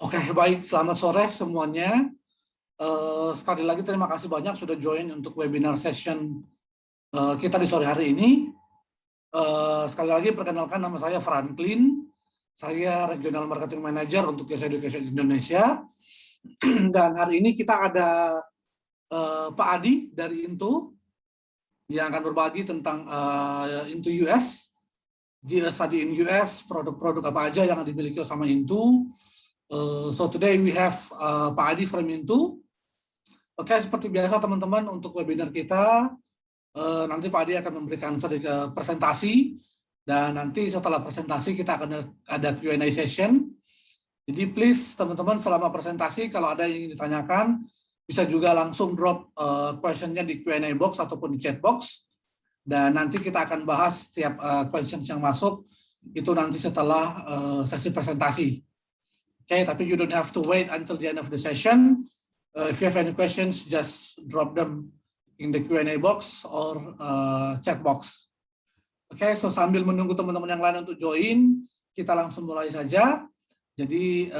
Oke, baik. Selamat sore semuanya. Sekali lagi terima kasih banyak sudah join untuk webinar session kita di sore hari ini. Sekali lagi perkenalkan, nama saya Franklin. Saya Regional Marketing Manager untuk Yes Education Indonesia. Dan hari ini kita ada Pak Adi dari Intu yang akan berbagi tentang Intu US, study in US, produk-produk apa aja yang dimiliki sama Intu. So today we have Pak Adi from Intu. Oke, seperti biasa teman-teman, untuk webinar kita nanti Pak Adi akan memberikan sedikit presentasi, dan nanti setelah presentasi kita akan ada Q&A session. Jadi please teman-teman, selama presentasi kalau ada yang ingin ditanyakan bisa juga langsung drop questionnya di Q&A box ataupun di chat box, dan nanti kita akan bahas setiap questions yang masuk itu nanti setelah sesi presentasi. Okay, tapi you don't have to wait until the end of the session. If you have any questions, just drop them in the Q&A box or chat box. Okay, so sambil menunggu teman-teman yang lain untuk join, kita langsung mulai saja. Jadi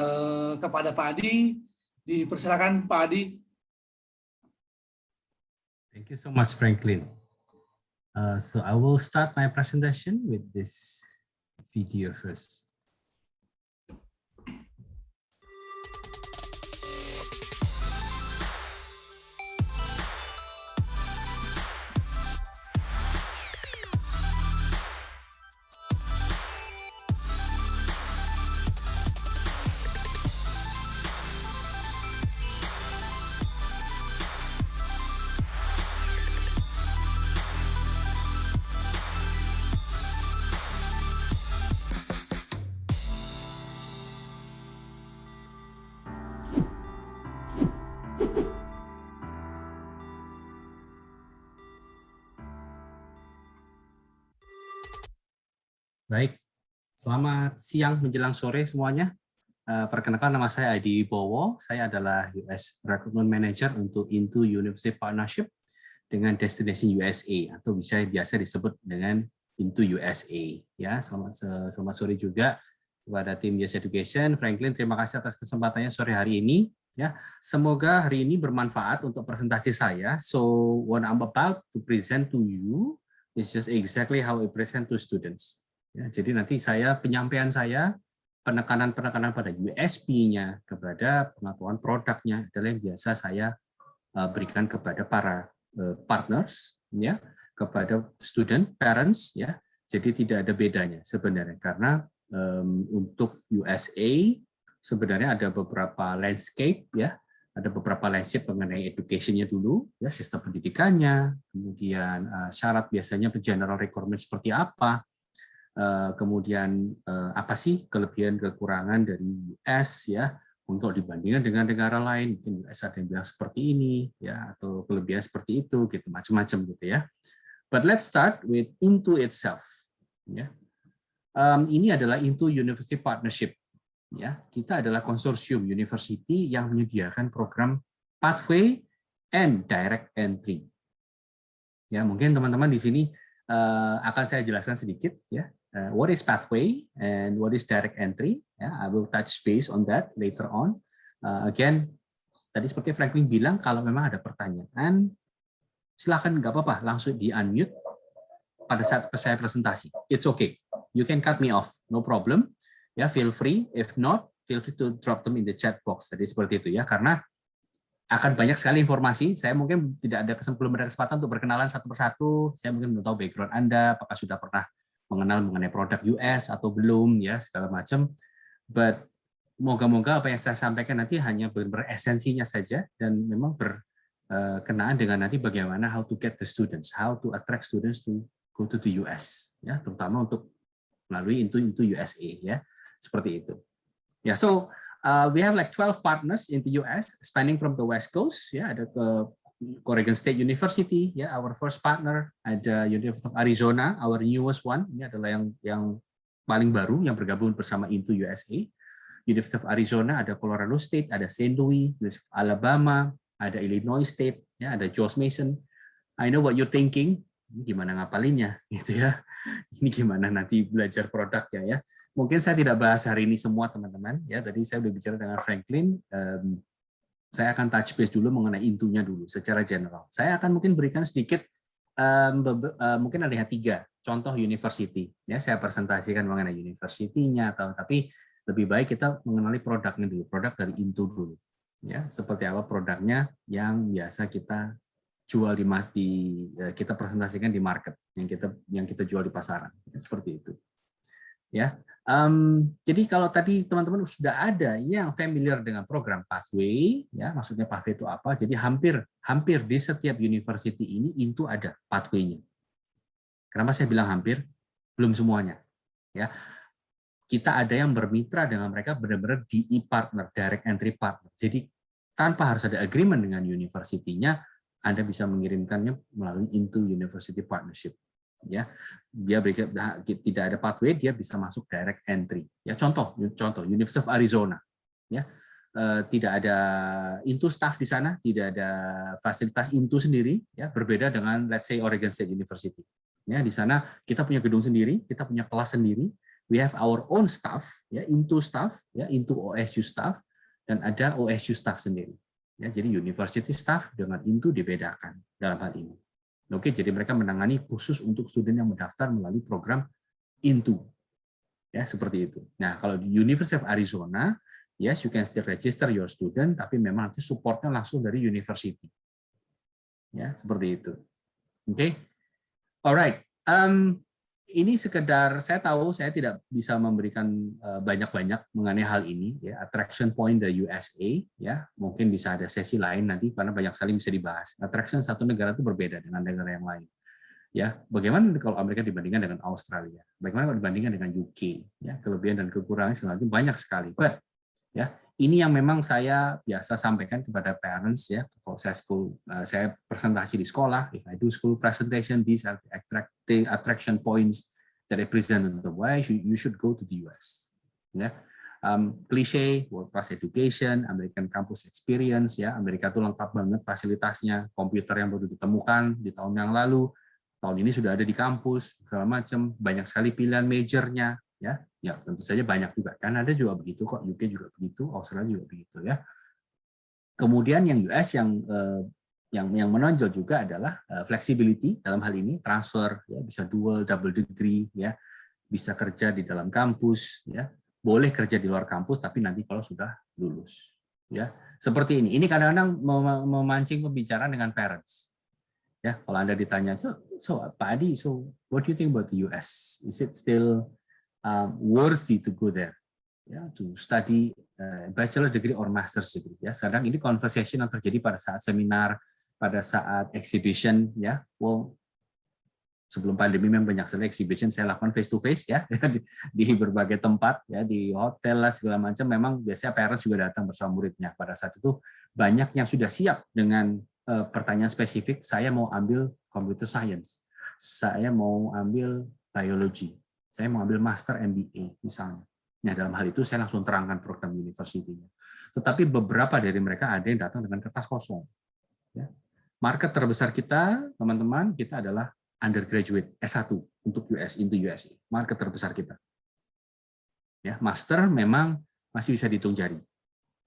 kepada Pak Adi, dipersilakan Pak Adi. Thank you so much, Franklin. So I will start my presentation with this video first. Baik, selamat siang menjelang sore semuanya. Perkenalkan, nama saya Adi Wibowo. Saya adalah US Recruitment Manager untuk Intu University Partnership dengan Destination USA, atau biasa disebut dengan Intu USA. Ya, selamat sore juga kepada tim Yes Education. Franklin, terima kasih atas kesempatannya sore hari ini. Ya, semoga hari ini bermanfaat untuk presentasi saya. So, what I'm about to present to you is just exactly how I present to students. Ya, jadi nanti penyampaian saya, penekanan-penekanan pada USP-nya, kepada pengetahuan produknya adalah yang biasa saya berikan kepada para partners, ya, kepada student, parents, ya. Jadi tidak ada bedanya sebenarnya, karena untuk USA sebenarnya ada beberapa landscape, ya, ada beberapa landscape mengenai education-nya dulu, ya, sistem pendidikannya, kemudian syarat biasanya general requirement seperti apa. Kemudian apa sih kelebihan kekurangan dari US, ya, untuk dibandingkan dengan negara lain. Mungkin US ada yang bilang seperti ini, ya, atau kelebihan seperti itu, gitu, macam-macam gitu, ya. But let's start with Intu itself, ya. Ini adalah Intu University Partnership, ya. Kita adalah konsorsium university yang menyediakan program pathway and direct entry. Ya, mungkin teman-teman di sini akan saya jelaskan sedikit, ya. What is pathway and what is direct entry? I will touch base on that later on. Again, tadi seperti Franklin bilang, kalau memang ada pertanyaan, silakan, nggak apa-apa, langsung di-unmute pada saat saya presentasi. It's okay. You can cut me off, no problem. Ya, feel free. If not, feel free to drop them in the chat box. Jadi seperti itu, ya, karena akan banyak sekali informasi. Saya mungkin belum ada kesempatan untuk berkenalan satu persatu. Saya mungkin belum tahu background Anda, apakah sudah pernah mengenal mengenai produk US atau belum, ya, segala macam. But moga-moga apa yang saya sampaikan nanti hanya benar-benar esensinya saja, dan memang berkenaan dengan nanti bagaimana how to get the students, how to attract students to go to the US, ya, terutama untuk melalui Intu USA, ya, seperti itu. Ya, so we have like 12 partners in the US, spanning from the West Coast, ya, ada ke Oregon State University, ya, our first partner, ada University of Arizona, our newest one, ini adalah yang paling baru yang bergabung bersama Intu USA. University of Arizona, ada Colorado State, ada St. Louis, University of Alabama, ada Illinois State, ya, ada George Mason. I know what you're thinking, ini gimana ngapalinnya gitu ya. Ini gimana nanti belajar produknya ya. Mungkin saya tidak bahas hari ini semua teman-teman ya. Tadi saya udah bicara dengan Franklin. Saya akan touch base dulu mengenai intunya dulu secara general. Saya akan mungkin berikan sedikit mungkin ada 3 contoh university ya. Saya presentasikan mengenai university-nya tapi lebih baik kita mengenali produknya dulu, produk dari Intu dulu. Ya, seperti apa produknya yang biasa kita jual kita presentasikan di market, yang kita jual di pasaran, ya, seperti itu. Ya, jadi kalau tadi teman-teman sudah ada yang familiar dengan program Pathway, ya maksudnya Pathway itu apa? Jadi hampir di setiap university ini Intu ada Pathway-nya. Kenapa saya bilang hampir? Belum semuanya. Ya, kita ada yang bermitra dengan mereka benar-benar DE partner, direct entry partner. Jadi tanpa harus ada agreement dengan university-nya, Anda bisa mengirimkannya melalui Intu University Partnership. Ya, dia tidak ada pathway, dia bisa masuk direct entry. Ya, contoh University of Arizona. Ya, tidak ada Intu staff di sana, tidak ada fasilitas Intu sendiri. Ya, berbeda dengan let's say Oregon State University. Ya, di sana kita punya gedung sendiri, kita punya kelas sendiri. We have our own staff, ya, Intu staff, ya, Intu OSU staff, dan ada OSU staff sendiri. Ya, jadi university staff dengan Intu dibedakan dalam hal ini. Oke, jadi mereka menangani khusus untuk student yang mendaftar melalui program Intu. Ya, seperti itu. Nah, kalau di University of Arizona, yes, you can still register your student, tapi memang nanti supportnya langsung dari university. Ya, seperti itu. Oke. Alright. Ini sekedar, saya tahu saya tidak bisa memberikan banyak-banyak mengenai hal ini, ya, attraction point dari USA, ya, mungkin bisa ada sesi lain nanti karena banyak sekali bisa dibahas. Attraction satu negara itu berbeda dengan negara yang lain, ya. Bagaimana kalau Amerika dibandingkan dengan Australia? Bagaimana kalau dibandingkan dengan UK? Ya, kelebihan dan kekurangan sekali banyak sekali. But, ya, ini yang memang saya biasa sampaikan kepada parents, ya. Kalau saya presentasi di sekolah, if I do school presentation, these are the attraction points that I present on the way. You should go to the US. Ya, cliche, world class education, American campus experience, ya. Amerika itu lengkap banget fasilitasnya, komputer yang baru ditemukan di tahun yang lalu, tahun ini sudah ada di kampus, segala macam, banyak sekali pilihan majornya. Ya, tentu saja banyak juga. Kanada juga begitu kok, UK juga begitu, Australia juga begitu, ya. Kemudian yang US yang menonjol juga adalah flexibility dalam hal ini, transfer, ya, bisa dual, double degree, ya, bisa kerja di dalam kampus, ya, boleh kerja di luar kampus, tapi nanti kalau sudah lulus, ya, seperti ini. Ini kadang-kadang memancing pembicaraan dengan parents. Ya, kalau Anda ditanya, so Pak Adi, so what do you think about the US? Is it still worthy to go there, to study bachelor degree or master's degree? Ya, sedang ini conversation yang terjadi pada saat seminar, pada saat exhibition, ya. Well, sebelum pandemi memang banyak sekali exhibition saya lakukan face to face, ya, di berbagai tempat, ya, di hotel lah segala macam. Memang biasanya parents juga datang bersama muridnya. Pada saat itu banyak yang sudah siap dengan pertanyaan spesifik. Saya mau ambil computer science, saya mau ambil biology, saya mau ambil master MBA misalnya. Nah, dalam hal itu saya langsung terangkan program university-nya. Tetapi beberapa dari mereka ada yang datang dengan kertas kosong. Ya. Market terbesar kita, teman-teman, kita adalah undergraduate S1 untuk into USA. Market terbesar kita. Ya, master memang masih bisa dihitung jari.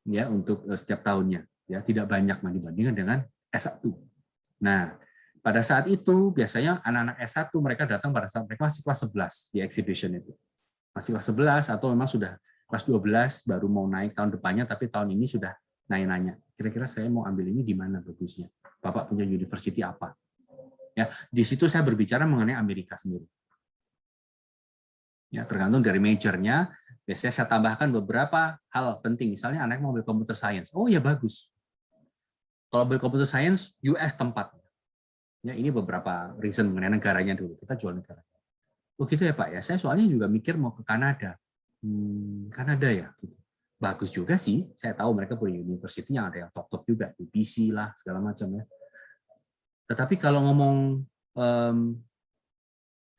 Ya, untuk setiap tahunnya. Ya, tidak banyak dibandingkan dengan S1. Nah, pada saat itu, biasanya anak-anak S1 mereka datang pada saat mereka masih kelas 11 di exhibition itu. Masih kelas 11 atau memang sudah kelas 12 baru mau naik tahun depannya, tapi tahun ini sudah nanya-nanya. Kira-kira saya mau ambil ini di mana bagusnya? Bapak punya university apa? Ya, di situ saya berbicara mengenai Amerika sendiri. Ya, tergantung dari majornya. Biasanya saya tambahkan beberapa hal penting. Misalnya anak mau ambil computer science. Oh ya bagus. Kalau ambil computer science, US tempat. Ya, ini beberapa reason mengenai negaranya dulu. Kita jual negara. Oh gitu ya Pak ya. Saya soalnya juga mikir mau ke Kanada. Kanada ya. Bagus juga sih. Saya tahu mereka punya university yang ada yang top-top juga. UPC lah, segala macam ya. Tetapi kalau ngomong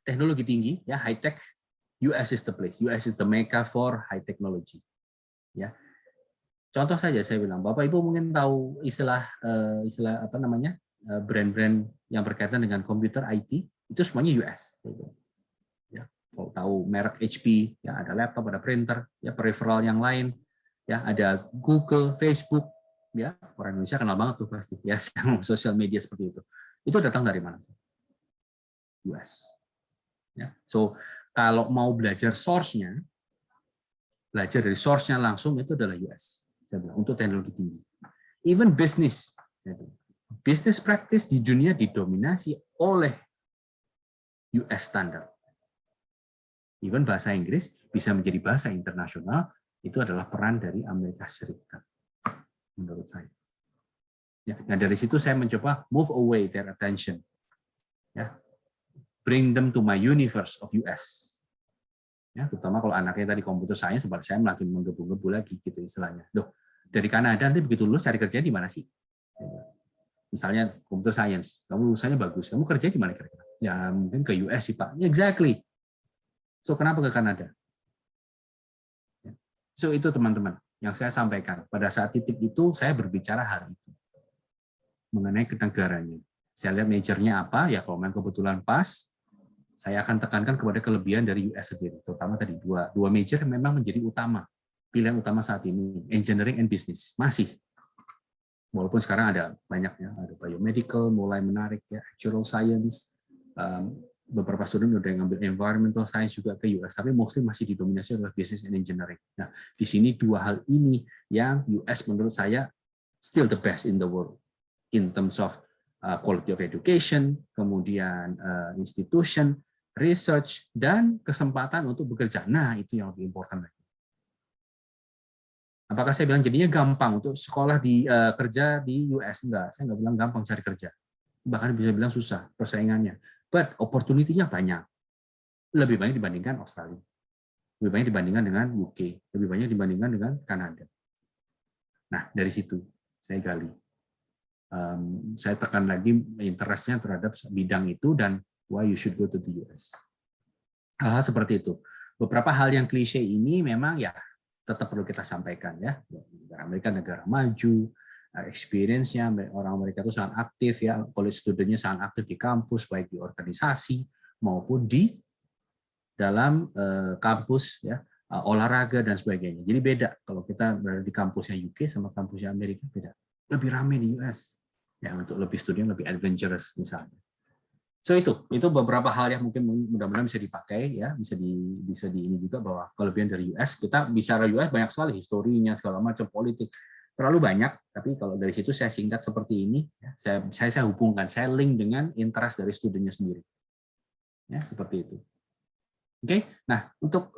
teknologi tinggi, ya high tech, US is the place. US is the mecca for high technology. Ya. Contoh saja saya bilang, Bapak Ibu mungkin tahu istilah apa namanya? Brand-brand yang berkaitan dengan komputer IT, Itu semuanya US. Ya, kalau tahu merek HP, ya ada laptop, ada printer, ya peripheral yang lain, ya ada Google, Facebook, ya orang Indonesia kenal banget tuh pasti, ya sosial media seperti itu. Itu datang dari mana? US. Ya, so kalau mau belajar source-nya, belajar dari source-nya langsung itu adalah US. Saya bilang untuk teknologi tinggi. Even business, business practice di dunia didominasi oleh US standard. Even bahasa Inggris bisa menjadi bahasa internasional, itu adalah peran dari Amerika Serikat, menurut saya. Ya, nah dari situ saya mencoba move away their attention, ya, bring them to my universe of US. Ya, terutama kalau anaknya tadi komputer science, sebab saya makin menggebu-gebu lagi gitu istilahnya. Loh, dari Kanada nanti begitu lulus cari kerja di mana sih? Misalnya computer science, kamu lulusannya bagus, kamu kerja di mana kira-kira? Ya mungkin ke US sih Pak. Exactly. So kenapa ke Kanada? So itu teman-teman yang saya sampaikan. Pada saat titik itu saya berbicara hal itu mengenai kenegaranya. Saya lihat majornya apa, ya kalau memang kebetulan pas, saya akan tekankan kepada kelebihan dari US sendiri. Terutama tadi dua major memang menjadi utama. Pilihan utama saat ini, engineering and business. Masih. Walaupun sekarang ada banyak ya, ada biomedical mulai menarik ya, actuarial science, beberapa student udah yang ngambil environmental science juga ke US, tapi mostly masih didominasi oleh business and engineering. Nah, di sini dua hal ini yang US menurut saya still the best in the world in terms of quality of education, kemudian institution, research, dan kesempatan untuk bekerja. Nah, itu yang lebih important lagi. Apakah saya bilang jadinya gampang untuk sekolah di kerja di US? Enggak, saya nggak bilang gampang cari kerja. Bahkan bisa bilang susah persaingannya. But opportunity-nya banyak. Lebih banyak dibandingkan Australia. Lebih banyak dibandingkan dengan UK. Lebih banyak dibandingkan dengan Kanada. Nah, dari situ saya gali. Saya tekan lagi interest-nya terhadap bidang itu dan why you should go to the US. Hal-hal seperti itu. Beberapa hal yang klise ini memang ya tetap perlu kita sampaikan ya. Negara Amerika negara maju, experience-nya orang Amerika itu sangat aktif ya, college student-nya sangat aktif di kampus baik di organisasi maupun di dalam kampus ya, olahraga dan sebagainya. Jadi beda kalau kita berada di kampusnya UK sama kampusnya Amerika beda. Lebih ramai di US ya untuk lebih studi lebih adventurous misalnya. So itu beberapa hal yang mungkin mudah-mudahan bisa dipakai ya, bisa di ini juga bahwa kelebihan dari US, kita bicara US banyak sekali historinya segala macam politik terlalu banyak, tapi kalau dari situ saya singkat seperti ini ya, saya hubungkan, saya link dengan interest dari studinya sendiri. Ya, seperti itu. Oke, nah untuk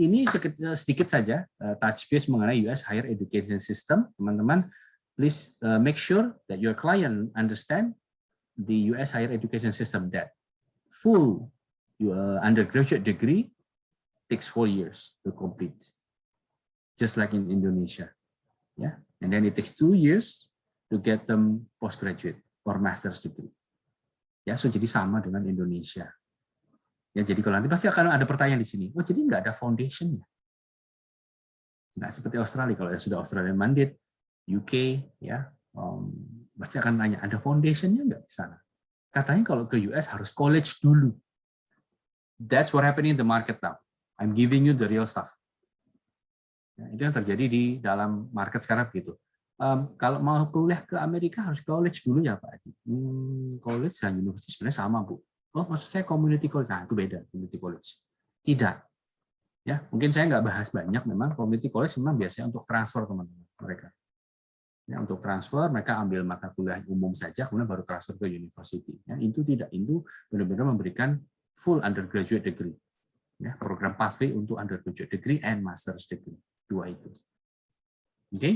ini sedikit saja touch base mengenai US higher education system, teman-teman. Please make sure that your client understand the US higher education system that full undergraduate degree takes 4 years to complete, just like in Indonesia, yeah. And then it takes 2 years to get them postgraduate or master's degree. Ya, so jadi sama dengan Indonesia. Ya, jadi kalau nanti pasti akan ada pertanyaan di sini. Oh, jadi nggak ada foundation-nya? Nggak seperti Australia. Kalau sudah Australian mandate, UK, ya. Pasti akan tanya, ada foundation-nya nggak di sana? Katanya kalau ke US harus college dulu. That's what happening in the market now. I'm giving you the real stuff. Ya, itu yang terjadi di dalam market sekarang begitu. Kalau mau kuliah ke Amerika harus college dulu ya Pak Adi. College dan university sebenarnya sama Bu. Oh maksud saya community college, nah itu beda community college. Tidak. Ya mungkin saya nggak bahas banyak. Memang community college memang biasanya untuk transfer teman-teman mereka. Ya, untuk transfer mereka ambil mata kuliah umum saja kemudian baru transfer ke university. Ya, itu tidak, itu benar-benar memberikan full undergraduate degree. Ya, program pathway untuk undergraduate degree and master's degree. Dua itu. Oke. Okay?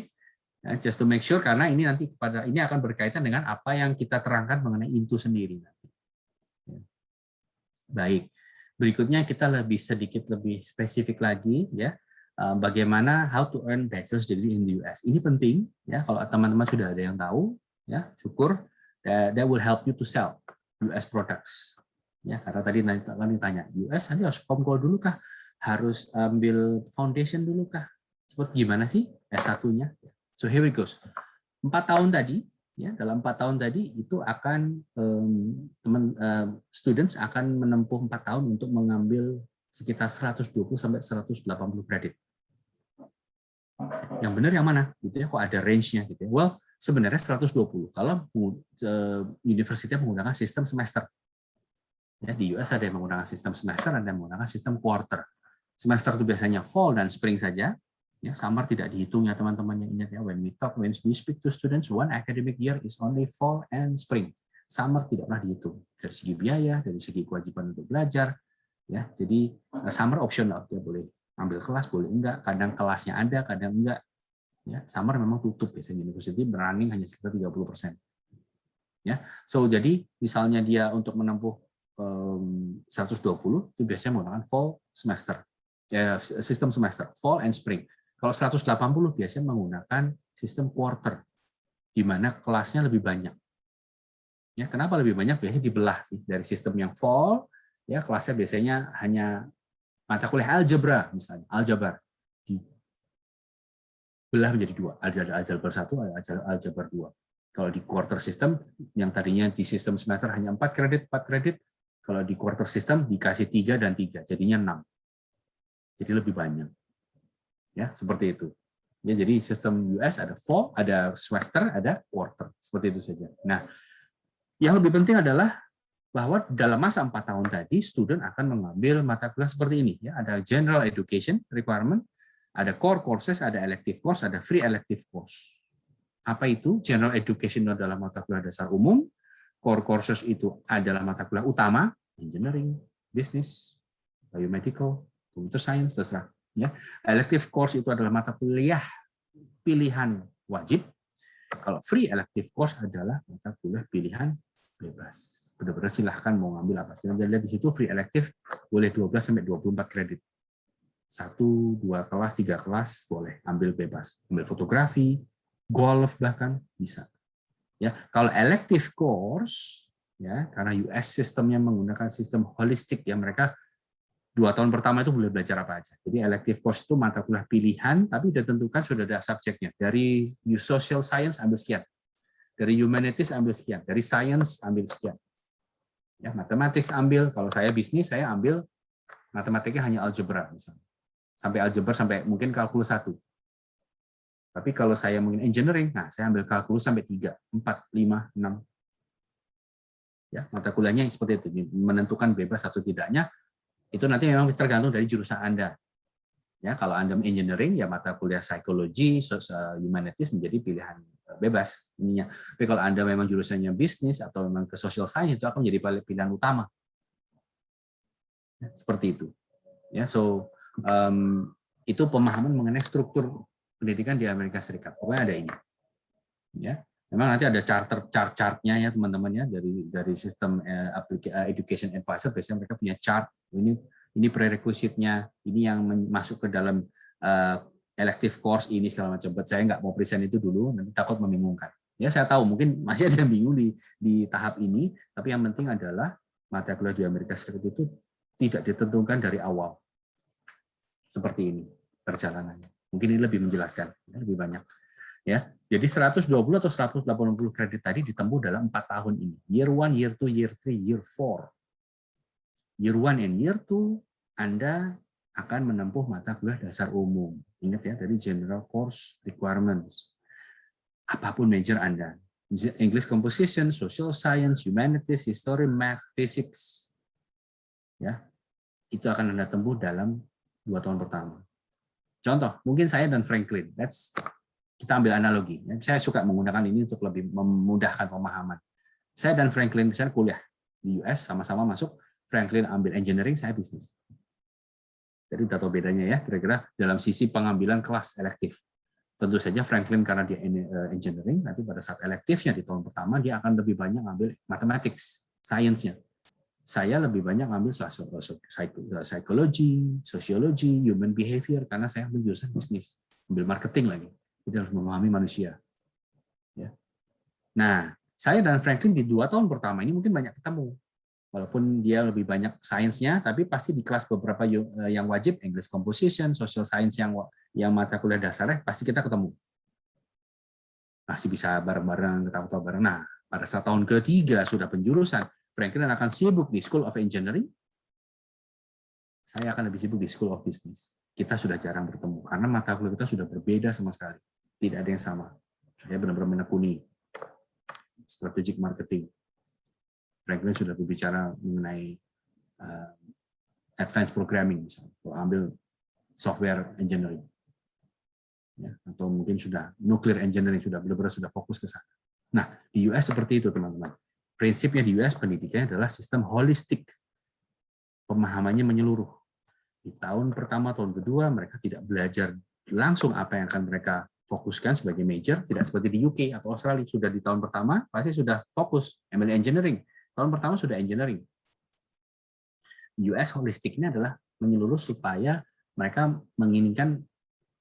Ya, just to make sure karena ini nanti ini akan berkaitan dengan apa yang kita terangkan mengenai INTU sendiri nanti. Ya. Baik. Berikutnya kita sedikit lebih spesifik lagi ya. Bagaimana how to earn bachelor's degree in the US. Ini penting ya, kalau teman-teman sudah ada yang tahu ya, syukur that will help you to sell US products. Ya, karena tadi tanya, US nanti harus POMCO dulu kah? Harus ambil foundation dulu kah? Seperti gimana sih S1-nya? So here it goes. 4 tahun tadi Ya, dalam 4 tahun tadi itu akan students akan menempuh 4 tahun untuk mengambil sekitar 120 sampai 180 kredit. Yang benar yang mana? Gitu ya, kok ada range-nya gitu ya. Well, sebenarnya 120 kalau universitas menggunakan sistem semester. Ya, di US ada yang menggunakan sistem semester, ada yang menggunakan sistem quarter. Semester itu biasanya fall dan spring saja. Ya, summer tidak dihitung ya teman-teman, yang ingat ya, when we speak to students, one academic year is only fall and spring. Summer tidak pernah dihitung dari segi biaya, dari segi kewajiban untuk belajar. Ya, jadi summer optional, dia boleh ambil kelas, boleh enggak, kadang kelasnya ada, kadang enggak. Ya, summer memang tutup biasanya, university running hanya sekitar 30%. Ya, so jadi misalnya dia untuk menempuh 120 itu biasanya menggunakan fall semester, sistem semester, fall and spring. Kalau 180 biasanya menggunakan sistem quarter, di mana kelasnya lebih banyak. Ya, kenapa lebih banyak? Biasanya dibelah sih dari sistem yang fall, ya kelasnya biasanya hanya mata kuliah algebra misalnya, aljabar dibelah menjadi 2, aljabar 1, aljabar 2. Kalau di quarter system yang tadinya di sistem semester hanya 4 kredit, kalau di quarter system dikasih 3 dan 3, jadinya 6. Jadi lebih banyak. Ya, seperti itu. Ya, jadi sistem US ada fall, ada semester, ada quarter. Seperti itu saja. Nah, yang lebih penting adalah bahwa dalam masa 4 tahun tadi, student akan mengambil mata kuliah seperti ini. Ya, ada general education requirement, ada core courses, ada elective course, ada free elective course. Apa itu? General education adalah mata kuliah dasar umum, core courses itu adalah mata kuliah utama, engineering, business, biomedical, computer science, terserah. Ya. Elective course itu adalah mata kuliah pilihan wajib. Kalau free elective course adalah mata kuliah pilihan bebas. Benar-benar silahkan mau ngambil apa. Kita lihat di situ free elective boleh 12 sampai 24 kredit. 1, 2 kelas, 3 kelas boleh ambil bebas. Ambil fotografi, golf bahkan bisa. Ya, kalau elective course ya, karena US sistemnya menggunakan sistem holistik ya, mereka 2 tahun pertama itu boleh belajar apa aja. Jadi elective course itu mata kuliah pilihan, tapi ditentukan sudah ada subjeknya. Dari social science ambil sekian, dari humanities ambil sekian, dari science ambil sekian. Ya, matematik ambil, kalau saya bisnis saya ambil matematiknya hanya algebra misalnya. Sampai algebra sampai mungkin kalkulus 1. Tapi kalau saya mungkin engineering, nah saya ambil kalkulus sampai 3, 4, 5, 6. Ya, mata kuliahnya seperti itu, menentukan bebas atau tidaknya. Itu nanti memang tergantung dari jurusan Anda. Ya, kalau Anda engineering, ya mata kuliah psikologi, humanities menjadi pilihan bebas ininya. Tapi kalau Anda memang jurusannya bisnis atau memang ke social science, itu akan menjadi pilihan utama. Ya, seperti itu. Ya, so itu pemahaman mengenai struktur pendidikan di Amerika Serikat. Pokoknya ada ini. Ya, memang nanti ada chart-chartnya ya teman-teman ya, dari sistem education advisor biasanya mereka punya chart. Ini prerequisite-nya, ini yang masuk ke dalam elective course ini segala macam. Saya nggak mau present itu dulu, nanti takut membingungkan. Ya, saya tahu mungkin masih ada yang bingung di tahap ini, tapi yang penting adalah mata kuliah di Amerika Serikat itu tidak ditentukan dari awal. Seperti ini perjalanannya. Mungkin ini lebih menjelaskan, lebih banyak. Ya, jadi 120 atau 180 kredit tadi ditempuh dalam 4 tahun ini. Year 1, Year 2, Year 3, Year 4. Year 1 and Year 2, Anda akan menempuh mata kuliah dasar umum. Ingat ya, dari general course requirements. Apapun major Anda. English composition, social science, humanities, history, math, physics. Ya, itu akan Anda tempuh dalam 2 tahun pertama. Contoh, mungkin saya dan Franklin. Kita ambil analogi. Saya suka menggunakan ini untuk lebih memudahkan pemahaman. Saya dan Franklin misalnya kuliah di US, sama-sama masuk. Franklin ambil engineering, saya bisnis. Jadi udah tahu bedanya ya, kira-kira dalam sisi pengambilan kelas elektif. Tentu saja Franklin karena dia engineering, nanti pada saat elektifnya di tahun pertama, dia akan lebih banyak ambil mathematics, science-nya. Saya lebih banyak ambil psikologi, sosiologi, human behavior, karena saya ambil jurusan bisnis, ambil marketing lagi. Jadi harus memahami manusia. Ya. Nah, saya dan Franklin di 2 tahun pertama ini mungkin banyak ketemu. Walaupun dia lebih banyak sainsnya, tapi pasti di kelas beberapa yang wajib, English composition, social science yang mata kuliah dasarnya, pasti kita ketemu. masih bisa bareng-bareng, ketawa-tawa bareng. Nah, pada saat tahun ketiga sudah penjurusan, Franklin akan sibuk di School of Engineering, saya akan lebih sibuk di School of Business. Kita sudah jarang bertemu, karena mata kuliah kita sudah berbeda sama sekali. Tidak ada yang sama. Saya benar-benar menekuni strategic marketing. Franklin sudah berbicara mengenai advanced programming, misalnya, atau ambil software engineering. Ya, atau mungkin sudah nuclear engineering, sudah benar-benar sudah fokus ke sana. Nah, di US seperti itu, teman-teman. Prinsipnya di US pendidikannya adalah sistem holistik. Pemahamannya menyeluruh. Di tahun pertama, tahun kedua, mereka tidak belajar langsung apa yang akan mereka fokuskan sebagai major, tidak seperti di UK atau Australia. Sudah di tahun pertama, pasti sudah fokus ML Engineering. Tahun pertama sudah engineering. US holistiknya adalah menyeluruh supaya mereka menginginkan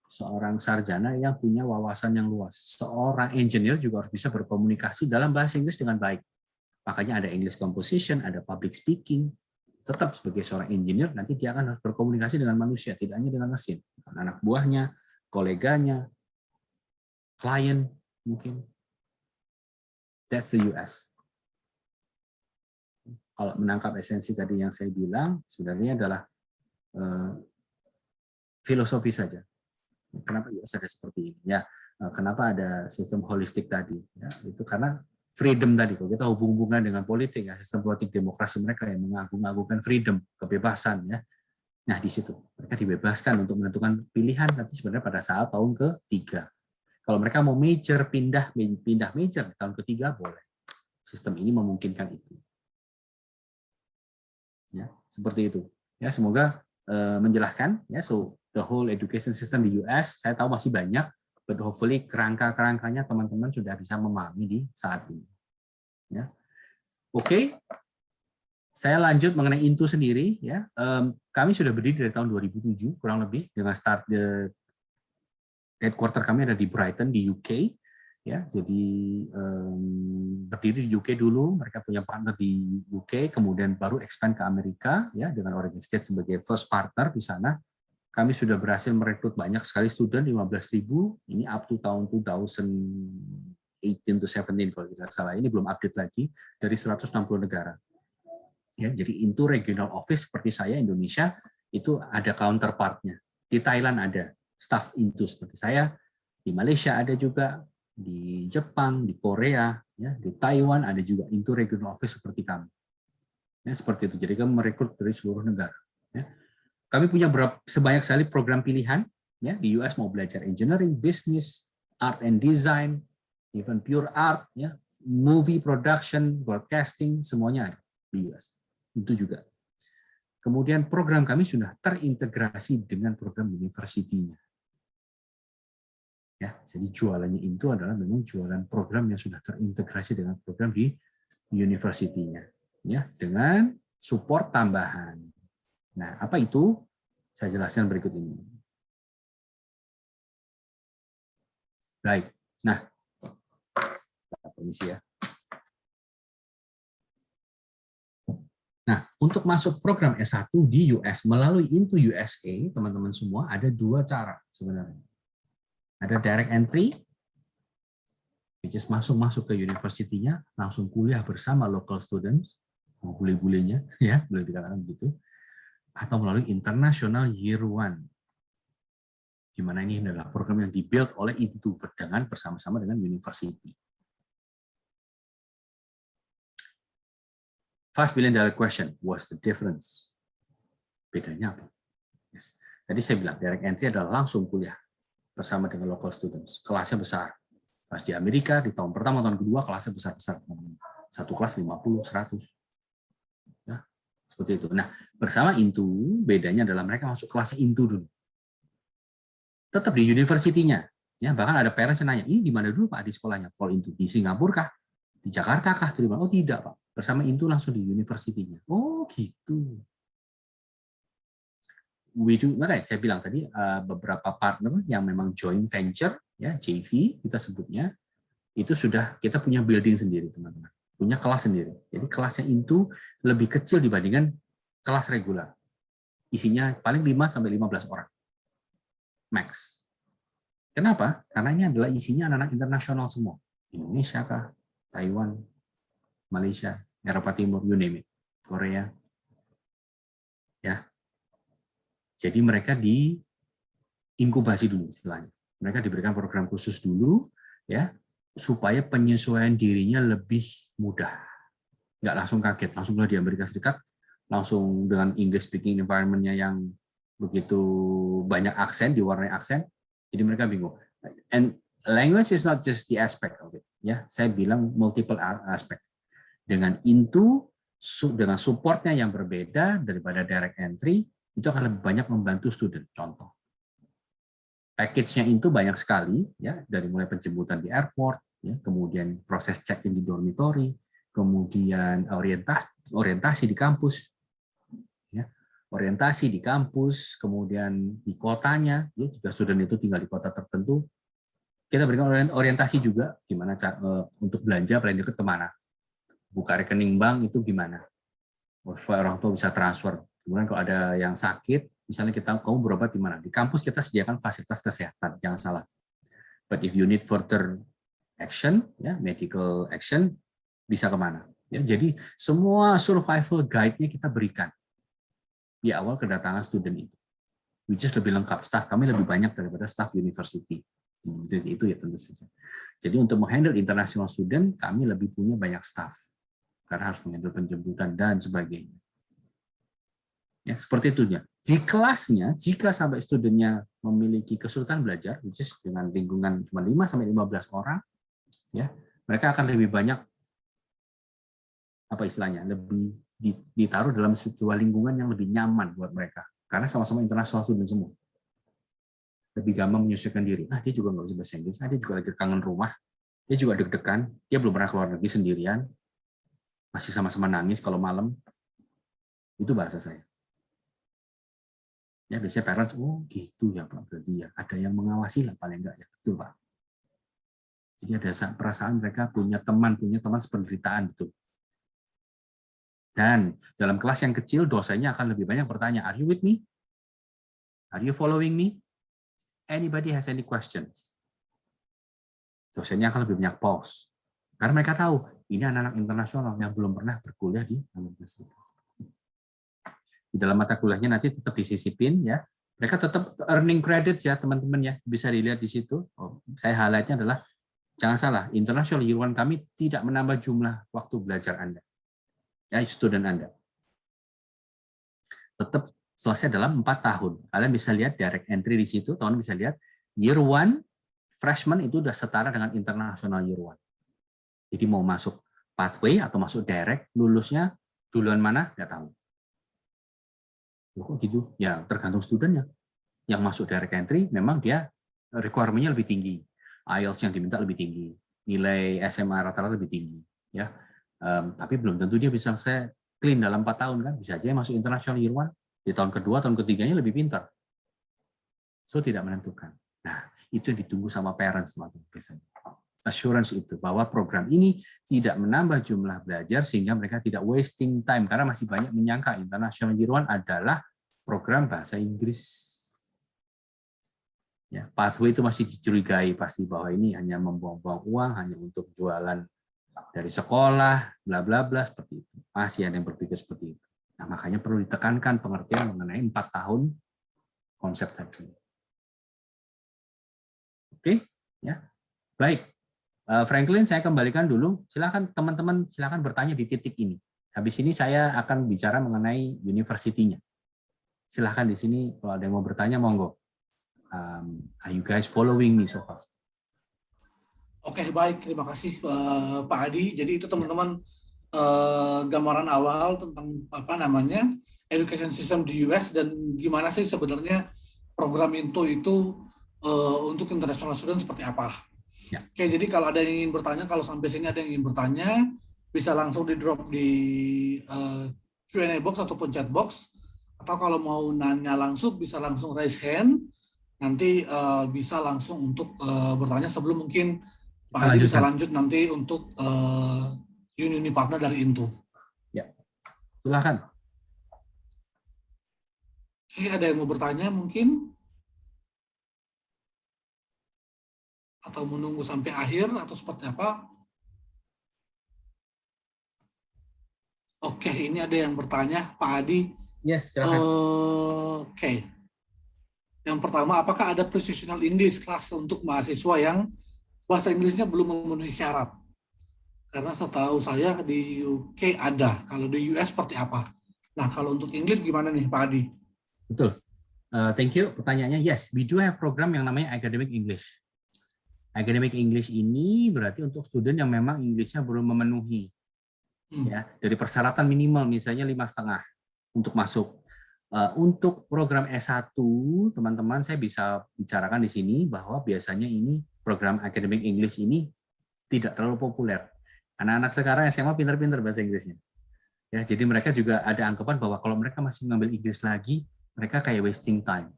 seorang sarjana yang punya wawasan yang luas. Seorang engineer juga harus bisa berkomunikasi dalam bahasa Inggris dengan baik. Makanya ada English composition, ada public speaking. Tetap sebagai seorang engineer, nanti dia akan harus berkomunikasi dengan manusia, tidak hanya dengan mesin. Anak buahnya, koleganya, klien, mungkin. That's the US. Kalau menangkap esensi tadi yang saya bilang, sebenarnya adalah filosofi saja. Kenapa US ada seperti ini? Ya, kenapa ada sistem holistik tadi? Ya, itu karena freedom tadi. Kalau kita hubung-hubungan dengan politik, ya, sistem politik demokrasi mereka yang mengagung-agungkan freedom, kebebasan, ya. Nah, di situ mereka dibebaskan untuk menentukan pilihan nanti sebenarnya pada saat tahun ketiga. Kalau mereka mau major, pindah major di tahun ketiga boleh. Sistem ini memungkinkan itu. Ya, seperti itu. Ya, semoga menjelaskan. Ya, so the whole education system di US, saya tahu masih banyak, but hopefully kerangka-kerangkanya teman-teman sudah bisa memahami di saat ini. Ya. Oke, saya lanjut mengenai Into sendiri. Ya, kami sudah berdiri dari tahun 2007 kurang lebih dengan start the headquarter kami ada di Brighton di UK. Ya, jadi berdiri di UK dulu, mereka punya partner di UK, kemudian baru expand ke Amerika, ya, dengan Oregon State sebagai first partner di sana. Kami sudah berhasil merekrut banyak sekali student, 15.000, ini up to tahun 2018 to 17 kalau tidak salah, ini belum update lagi, dari 160 negara. Ya, jadi Into regional office seperti saya Indonesia itu ada counterpartnya. Di Thailand ada staff Into seperti saya, di Malaysia ada juga, di Jepang, di Korea, ya, di Taiwan ada juga Into regional office seperti kami. Ya, seperti itu. Jadi kami merekrut dari seluruh negara. Ya. Kami punya sebanyak sekali program pilihan. Ya, di US mau belajar engineering, business, art and design, even pure art, ya, movie production, broadcasting, semuanya ada di US. Itu juga. Kemudian program kami sudah terintegrasi dengan program university-nya. Ya, jadi jualannya itu adalah memang jualan program yang sudah terintegrasi dengan program di university-nya, ya, dengan support tambahan. Nah, apa itu? Saya jelaskan berikut ini. Baik. Nah, permisi ya. Nah, untuk masuk program S1 di US melalui Into USA, teman-teman semua ada dua cara sebenarnya. Ada direct entry, which is masuk ke university-nya, langsung kuliah bersama local students, bule-bulenya, ya, boleh dikatakan begitu, atau melalui International Year One, di mana ini adalah program yang dibuild oleh Into dengan bersama-sama dengan university. $5 billion question, what's the difference? Bedanya apa? Yes. Tadi saya bilang direct entry adalah langsung kuliah bersama dengan local students. Kelasnya besar. Kelas di Amerika, di tahun pertama, tahun kedua, kelasnya besar-besar. Satu kelas 50, 100. Ya, seperti itu. Nah, bersama Into, bedanya adalah mereka masuk kelasnya Into dulu. Tetap di university-nya. Ya, bahkan ada parents yang nanya, ini di mana dulu Pak di sekolahnya? Kalau Into, di Singapura kah? Di Jakarta kah? Oh tidak Pak. Bersama Into langsung di university-nya. Oh gitu. Makanya saya bilang tadi beberapa partner yang memang joint venture, ya JV kita sebutnya, itu sudah kita punya building sendiri teman-teman, punya kelas sendiri. Jadi kelasnya Into lebih kecil dibandingkan kelas reguler, isinya paling 5 sampai 15 orang, max. Kenapa? Karena ini adalah isinya anak-anak internasional semua. Indonesia kah, Taiwan, Malaysia, Eropa Timur, you name it, Korea. Ya. Jadi mereka diinkubasi dulu istilahnya. Mereka diberikan program khusus dulu, ya, supaya penyesuaian dirinya lebih mudah. Nggak langsung kaget, langsung di Amerika Serikat, langsung dengan English speaking environment-nya yang begitu banyak aksen, diwarnai aksen, jadi mereka bingung. And language is not just the aspect of it, ya. Saya bilang multiple aspect. Dengan dengan supportnya yang berbeda daripada direct entry, itu akan lebih banyak membantu student. Contoh, package-nya itu banyak sekali, ya, dari mulai penjemputan di airport, ya, kemudian proses check-in di dormitory, kemudian orientasi di kampus, ya, orientasi di kampus, kemudian di kotanya, ya, jika student itu tinggal di kota tertentu, kita berikan orientasi juga gimana untuk belanja paling dekat kemana, buka rekening bank itu gimana, supaya orang tua bisa transfer. Kemudian kalau ada yang sakit, misalnya kamu berobat di mana? Di kampus kita sediakan fasilitas kesehatan, jangan salah. But if you need further action, ya, medical action, bisa kemana? Ya, jadi semua survival guide-nya kita berikan di awal kedatangan student itu. Which is lebih lengkap, staff kami lebih banyak daripada staff university. Itu ya tentu saja. Jadi untuk menghandle international student, kami lebih punya banyak staff. Karena harus menghandle penjemputan dan sebagainya. Ya, seperti itu ya. Di kelasnya, jika sampai studentnya memiliki kesulitan belajar, which is dengan lingkungan cuma 5-15 orang, ya, mereka akan lebih banyak, apa istilahnya, lebih ditaruh dalam sebuah lingkungan yang lebih nyaman buat mereka. Karena sama-sama international student semua. Lebih gampang menyesuaikan diri. Dia juga nggak bisa bahasa Inggris, dia juga lagi kangen rumah, dia juga deg-degan, dia belum pernah keluar negeri sendirian, masih sama-sama nangis kalau malam. Itu bahasa saya. Ya, biasanya parents, oh gitu ya Pak, berarti ya ada yang mengawasi lah paling enggak, ya betul Pak. Jadi ada perasaan mereka punya teman sependeritaan, betul. Dan dalam kelas yang kecil, dosennya akan lebih banyak bertanya, are you with me? Are you following me? Anybody has any questions? Dosennya akan lebih banyak pause. Karena mereka tahu, ini anak-anak internasional yang belum pernah berkuliah di Amerika Serikat. Di dalam mata kuliahnya nanti tetap disisipin, ya. Mereka tetap earning credits ya teman-teman ya, bisa dilihat di situ. Saya highlight-nya adalah jangan salah, international year one kami tidak menambah jumlah waktu belajar Anda, ya student Anda. Tetap selesai dalam 4 tahun. Kalian bisa lihat direct entry di situ, teman-teman bisa lihat year one freshman itu sudah setara dengan international year one. Jadi mau masuk pathway atau masuk direct, lulusnya duluan mana nggak tahu. Kok gitu? Ya tergantung studentnya. Yang masuk direct entry memang dia requirement-nya lebih tinggi, IELTS yang diminta lebih tinggi, nilai SMA rata-rata lebih tinggi, ya. Tapi belum tentu dia bisa selesai clean dalam 4 tahun kan? Bisa aja masuk international year one di tahun kedua, tahun ketiganya lebih pintar. So tidak menentukan. Nah itu yang ditunggu sama parents teman-teman biasanya. Assurance itu bahwa program ini tidak menambah jumlah belajar sehingga mereka tidak wasting time karena masih banyak menyangka international year one adalah program bahasa Inggris. Ya, pathway itu masih dicurigai pasti bahwa ini hanya membuang-buang uang, hanya untuk jualan dari sekolah, bla bla bla seperti itu. Masih ada yang berpikir seperti itu. Nah, makanya perlu ditekankan pengertian mengenai 4 tahun konsep tadi. Oke, ya. Baik. Franklin, saya kembalikan dulu. Silakan teman-teman, silakan bertanya di titik ini. Habis ini saya akan bicara mengenai university-nya. Silakan di sini kalau ada yang mau bertanya, monggo. Are you guys following me so far? Oke, baik. Terima kasih Pak Adi. Jadi itu teman-teman gambaran awal tentang apa namanya education system di US dan gimana sih sebenarnya program itu untuk international student seperti apa. Ya. Oke, jadi kalau ada yang ingin bertanya, kalau sampai sini ada yang ingin bertanya, bisa langsung di drop di Q&A box ataupun chat box. Atau kalau mau nanya langsung, bisa langsung raise hand. Nanti bisa langsung untuk bertanya sebelum mungkin Pak Haji bisa lanjut nanti untuk Uni partner dari Into. Ya, silakan. Oke, ada yang mau bertanya mungkin? Atau menunggu sampai akhir atau seperti apa? Oke, ini ada yang bertanya, Pak Adi. Yes, silakan. Oke. Yang pertama, apakah ada precisional English class untuk mahasiswa yang bahasa Inggrisnya belum memenuhi syarat? Karena setahu saya di UK ada. Kalau di US seperti apa? Nah, kalau untuk Inggris gimana nih, Pak Adi? Betul. Thank you. Pertanyaannya, yes, we do have program yang namanya Academic English. Academic English ini berarti untuk student yang memang Inggrisnya belum memenuhi. Ya, dari persyaratan minimal misalnya 5,5 untuk masuk. Untuk program S1, teman-teman, saya bisa bicarakan di sini bahwa biasanya ini program Academic English ini tidak terlalu populer. Anak-anak sekarang SMA pintar-pintar bahasa Inggrisnya. Ya, jadi mereka juga ada anggapan bahwa kalau mereka masih ngambil Inggris lagi, mereka kayak wasting time.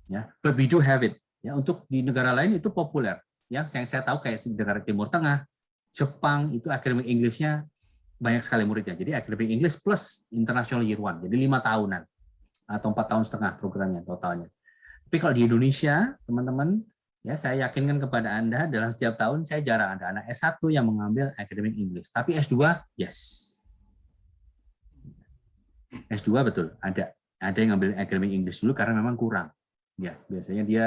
Ya, but we do have it. Ya, untuk di negara lain itu populer. Ya, yang saya tahu kayak di negara Timur Tengah, Jepang itu Academic English-nya banyak sekali muridnya. Jadi Academic English plus International Year One. Jadi 5 tahunan atau 4,5 tahun programnya totalnya. Tapi kalau di Indonesia, teman-teman, ya saya yakinkan kepada Anda dalam setiap tahun saya jarang ada anak S1 yang mengambil Academic English. Tapi S2, yes. S2 betul, ada yang ngambil Academic English dulu karena memang kurang. Ya, biasanya dia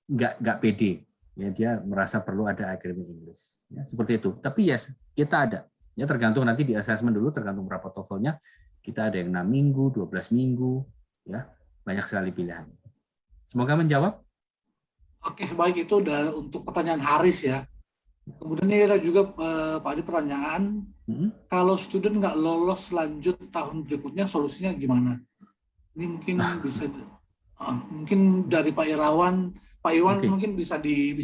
nggak pede. Ya, dia merasa perlu ada Academic English. Ya, seperti itu. Tapi yes, kita ada. Ya, tergantung nanti di assessment dulu, tergantung berapa TOEFL-nya. Kita ada yang 6 minggu, 12 minggu, ya, banyak sekali pilihan. Semoga menjawab. Oke, baik, itu udah untuk pertanyaan Haris ya. Kemudian ini ada juga Pak Adi pertanyaan, kalau student nggak lolos lanjut tahun berikutnya, solusinya gimana? Ini mungkin bisa, mungkin dari Pak Irawan, Pak Iwan mungkin bisa di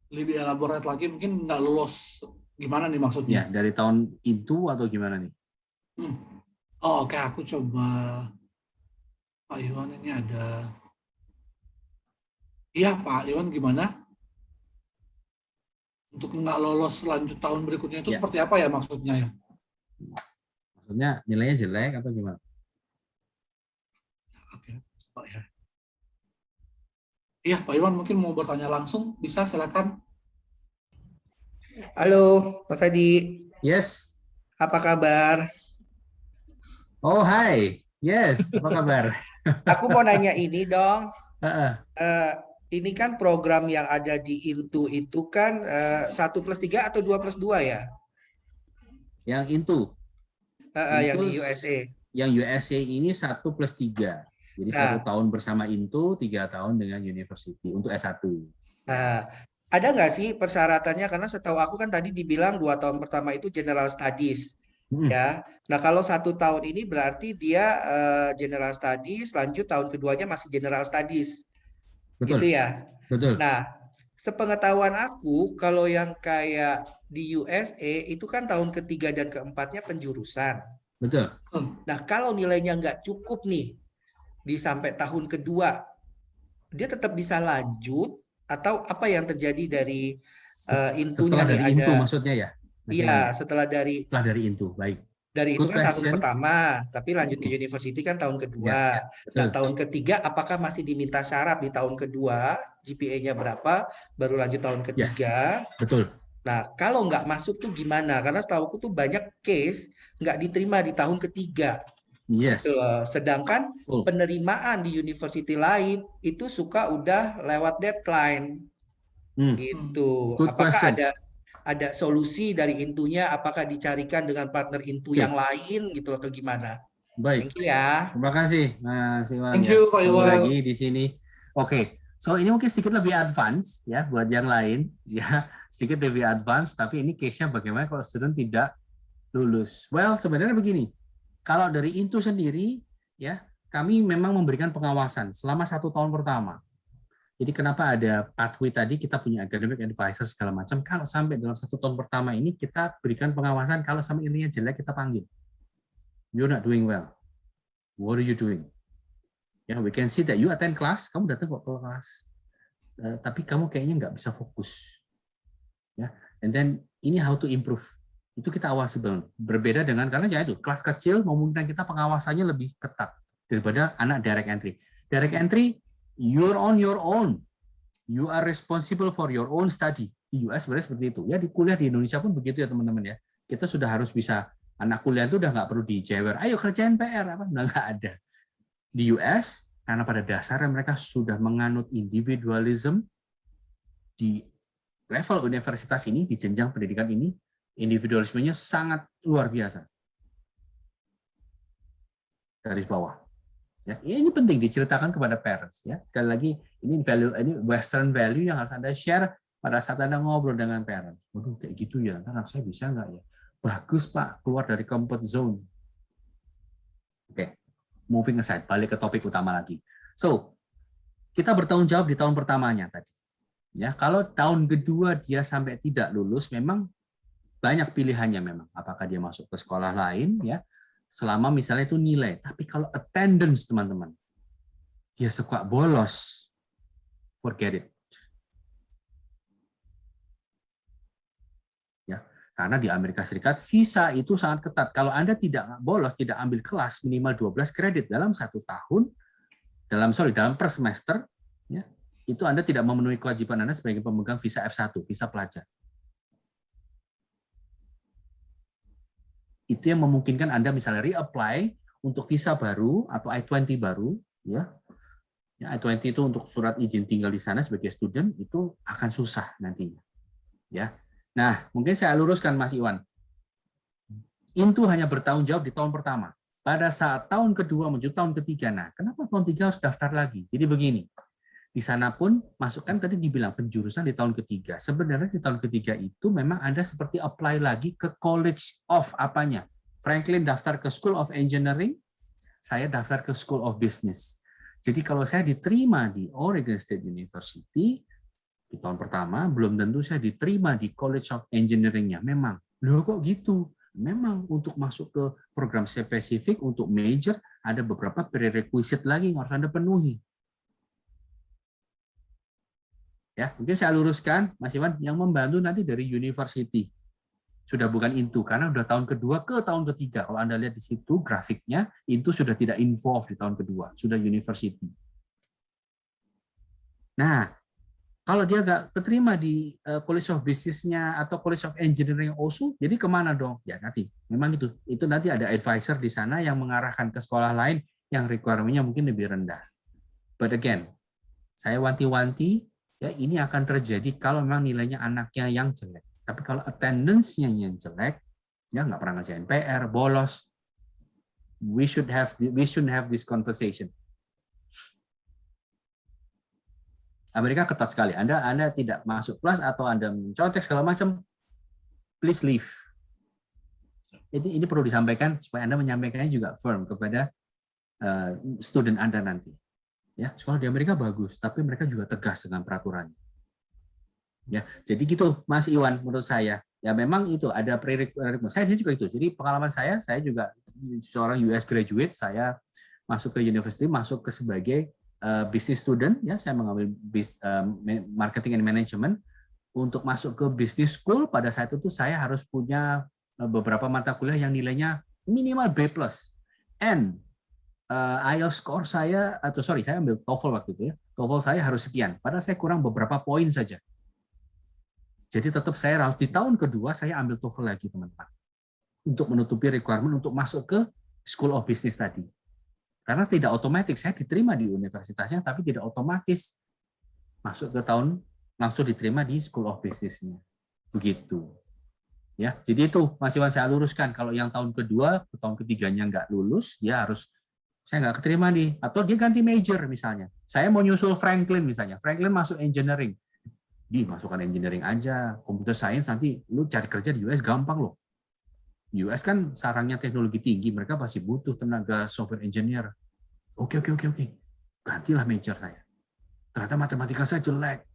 lebih elaborate lagi, mungkin nggak lolos, gimana nih maksudnya? Ya, dari tahun itu atau gimana nih? Oh, oke, aku coba Pak Iwan ini ada. Iya, Pak Iwan gimana? Untuk nggak lolos lanjut tahun berikutnya itu seperti apa ya maksudnya ya? Maksudnya nilainya jelek atau gimana? Oke, Pak ya. Iya, Pak Iwan mungkin mau bertanya langsung, bisa silakan. Halo, Mas Adi. Yes. Apa kabar? Oh, hai. Yes, apa kabar? Aku mau nanya ini dong. Ini kan program yang ada di Into itu kan 1+3 atau 2+2 ya? Yang Into. Yang di USA. Yang USA ini 1+3. Jadi 1 tahun bersama Into, 3 tahun dengan university untuk S1. Ada nggak sih persyaratannya? Karena setahu aku kan tadi dibilang 2 tahun pertama itu General Studies. Ya, nah kalau 1 tahun ini berarti dia General Studies, lanjut tahun keduanya masih General Studies. Betul. Gitu ya. Betul. Nah, sepengetahuan aku kalau yang kayak di USA itu kan tahun ketiga dan keempatnya penjurusan. Betul. Nah, kalau nilainya nggak cukup nih di sampai tahun kedua, dia tetap bisa lanjut atau apa yang terjadi dari intunya setelah dari nih Into ada? maksudnya ya? Iya, setelah dari Into, baik. Dari itu kan tahun pertama, tapi lanjut ke university kan tahun kedua. Nah, tahun ketiga apakah masih diminta syarat di tahun kedua, GPA-nya berapa, baru lanjut tahun ketiga? Yes, betul. Nah, kalau nggak masuk tuh gimana? Karena setahu aku tuh banyak case nggak diterima di tahun ketiga. Yes. Sedangkan penerimaan di university lain itu suka udah lewat deadline. Gitu. Apakah ada solusi dari Intunya, apakah dicarikan dengan partner Intu yang lain gitu atau gimana? Baik. Thank you ya. Terima kasih Mas Iwan. Thank you Pak Iwan. Lagi di sini. Oke. So ini mungkin sedikit lebih advance ya buat yang lain ya, sedikit lebih advance, tapi ini case-nya bagaimana kalau student tidak lulus. Well, sebenarnya begini. Kalau dari Intu sendiri ya, kami memang memberikan pengawasan selama 1 tahun pertama. Jadi kenapa ada pathway tadi, kita punya academic advisor segala macam. Kalau sampai dalam 1 tahun pertama ini, kita berikan pengawasan, kalau sampai nilainya jelek, kita panggil. You're not doing well. What are you doing? Ya, we can see that you attend class, kamu datang kok ke kelas. Tapi kamu kayaknya nggak bisa fokus. Ya, and then ini how to improve. Itu kita awasi berbeda dengan, karena ya itu, kelas kecil memungkinkan kita pengawasannya lebih ketat daripada anak direct entry. Direct entry, you're on your own. You are responsible for your own study. Di US sebenarnya seperti itu. Ya, di kuliah di Indonesia pun begitu ya teman-teman ya. Kita sudah harus bisa, anak kuliah itu udah nggak perlu dijewer. Ayo kerjain PR apa? Udah nggak ada. Di US, karena pada dasarnya mereka sudah menganut individualism di level universitas ini, di jenjang pendidikan ini, individualismenya sangat luar biasa. Garis bawah. Ya, ini penting diceritakan kepada parents ya. Sekali lagi ini value, ini Western value yang harus Anda share pada saat Anda ngobrol dengan parents. Waduh, kayak gitu ya. Ntar saya bisa nggak ya? Bagus Pak, keluar dari comfort zone. Oke, moving aside, balik ke topik utama lagi. So, kita bertanggung jawab di tahun pertamanya tadi. Ya, kalau tahun kedua dia sampai tidak lulus, memang banyak pilihannya memang. Apakah dia masuk ke sekolah lain ya? Selama misalnya itu nilai. Tapi kalau attendance, teman-teman, dia suka bolos, forget it. Ya, karena di Amerika Serikat, visa itu sangat ketat. Kalau Anda tidak bolos, tidak ambil kelas, minimal 12 kredit dalam 1 tahun, dalam per semester, ya, itu Anda tidak memenuhi kewajiban Anda sebagai pemegang visa F1, visa pelajar. Itu yang memungkinkan Anda misalnya reapply untuk visa baru atau I-20 baru, ya. I-20 itu untuk surat izin tinggal di sana sebagai student itu akan susah nantinya. Ya. Nah, mungkin saya luruskan Mas Iwan. Itu hanya bertanggung jawab di tahun pertama. Pada saat tahun kedua menuju tahun ketiga, nah, kenapa tahun 3 harus daftar lagi? Jadi begini. Di sana pun masukkan tadi dibilang penjurusan di tahun ketiga. Sebenarnya di tahun ketiga itu memang Anda seperti apply lagi ke College of apanya. Franklin daftar ke School of Engineering, saya daftar ke School of Business. Jadi kalau saya diterima di Oregon State University di tahun pertama, belum tentu saya diterima di College of Engineering-nya. Memang. Loh kok gitu? Memang untuk masuk ke program spesifik untuk major ada beberapa prerequisite lagi yang harus Anda penuhi. Ya, mungkin saya luruskan, Mas Iwan, yang membantu nanti dari university. Sudah bukan Intu, karena sudah tahun kedua ke tahun ketiga. Kalau Anda lihat di situ grafiknya, Intu sudah tidak involved di tahun kedua, sudah university. Nah, kalau dia nggak keterima di College of Business-nya atau College of Engineering OSU, jadi kemana dong? Ya nanti, memang itu nanti ada advisor di sana yang mengarahkan ke sekolah lain yang requirement-nya mungkin lebih rendah. But again, saya wanti-wanti, ya ini akan terjadi kalau memang nilainya anaknya yang jelek. Tapi kalau attendance-nya yang jelek, ya nggak pernah ngerjain PR, bolos, we should have this conversation. Amerika ketat sekali. Anda tidak masuk kelas atau Anda mencontek segala macam, please leave. Ini perlu disampaikan supaya Anda menyampaikannya juga firm kepada student Anda nanti. Ya, sekolah di Amerika bagus, tapi mereka juga tegas dengan peraturannya. Ya, jadi gitu, Mas Iwan, menurut saya. Ya, memang itu ada prerequisite. Saya juga itu. Jadi pengalaman saya juga seorang US graduate. Saya masuk ke university, masuk ke sebagai business student. Ya, saya mengambil marketing and management. Untuk masuk ke business school pada saat itu saya harus punya beberapa mata kuliah yang nilainya minimal B+. And IELTS score saya, saya ambil TOEFL waktu itu ya. TOEFL saya harus sekian, padahal saya kurang beberapa poin saja. Jadi tetap saya harus di tahun kedua saya ambil TOEFL lagi teman-teman. Untuk menutupi requirement untuk masuk ke School of Business tadi. Karena tidak otomatis saya diterima di universitasnya, tapi tidak otomatis masuk ke tahun langsung diterima di School of Business-nya. Begitu. Ya, jadi itu Mas Iwan saya luruskan. Kalau yang tahun kedua, tahun ketiganya nggak lulus, dia harus saya nggak keterima nih, atau dia ganti major misalnya. Saya mau nyusul Franklin misalnya, Franklin masuk engineering, masukkan engineering aja, computer science nanti lu cari kerja di US gampang loh. US kan sarangnya teknologi tinggi, mereka pasti butuh tenaga software engineer. Oke, gantilah major saya. Ternyata matematika saya jelek,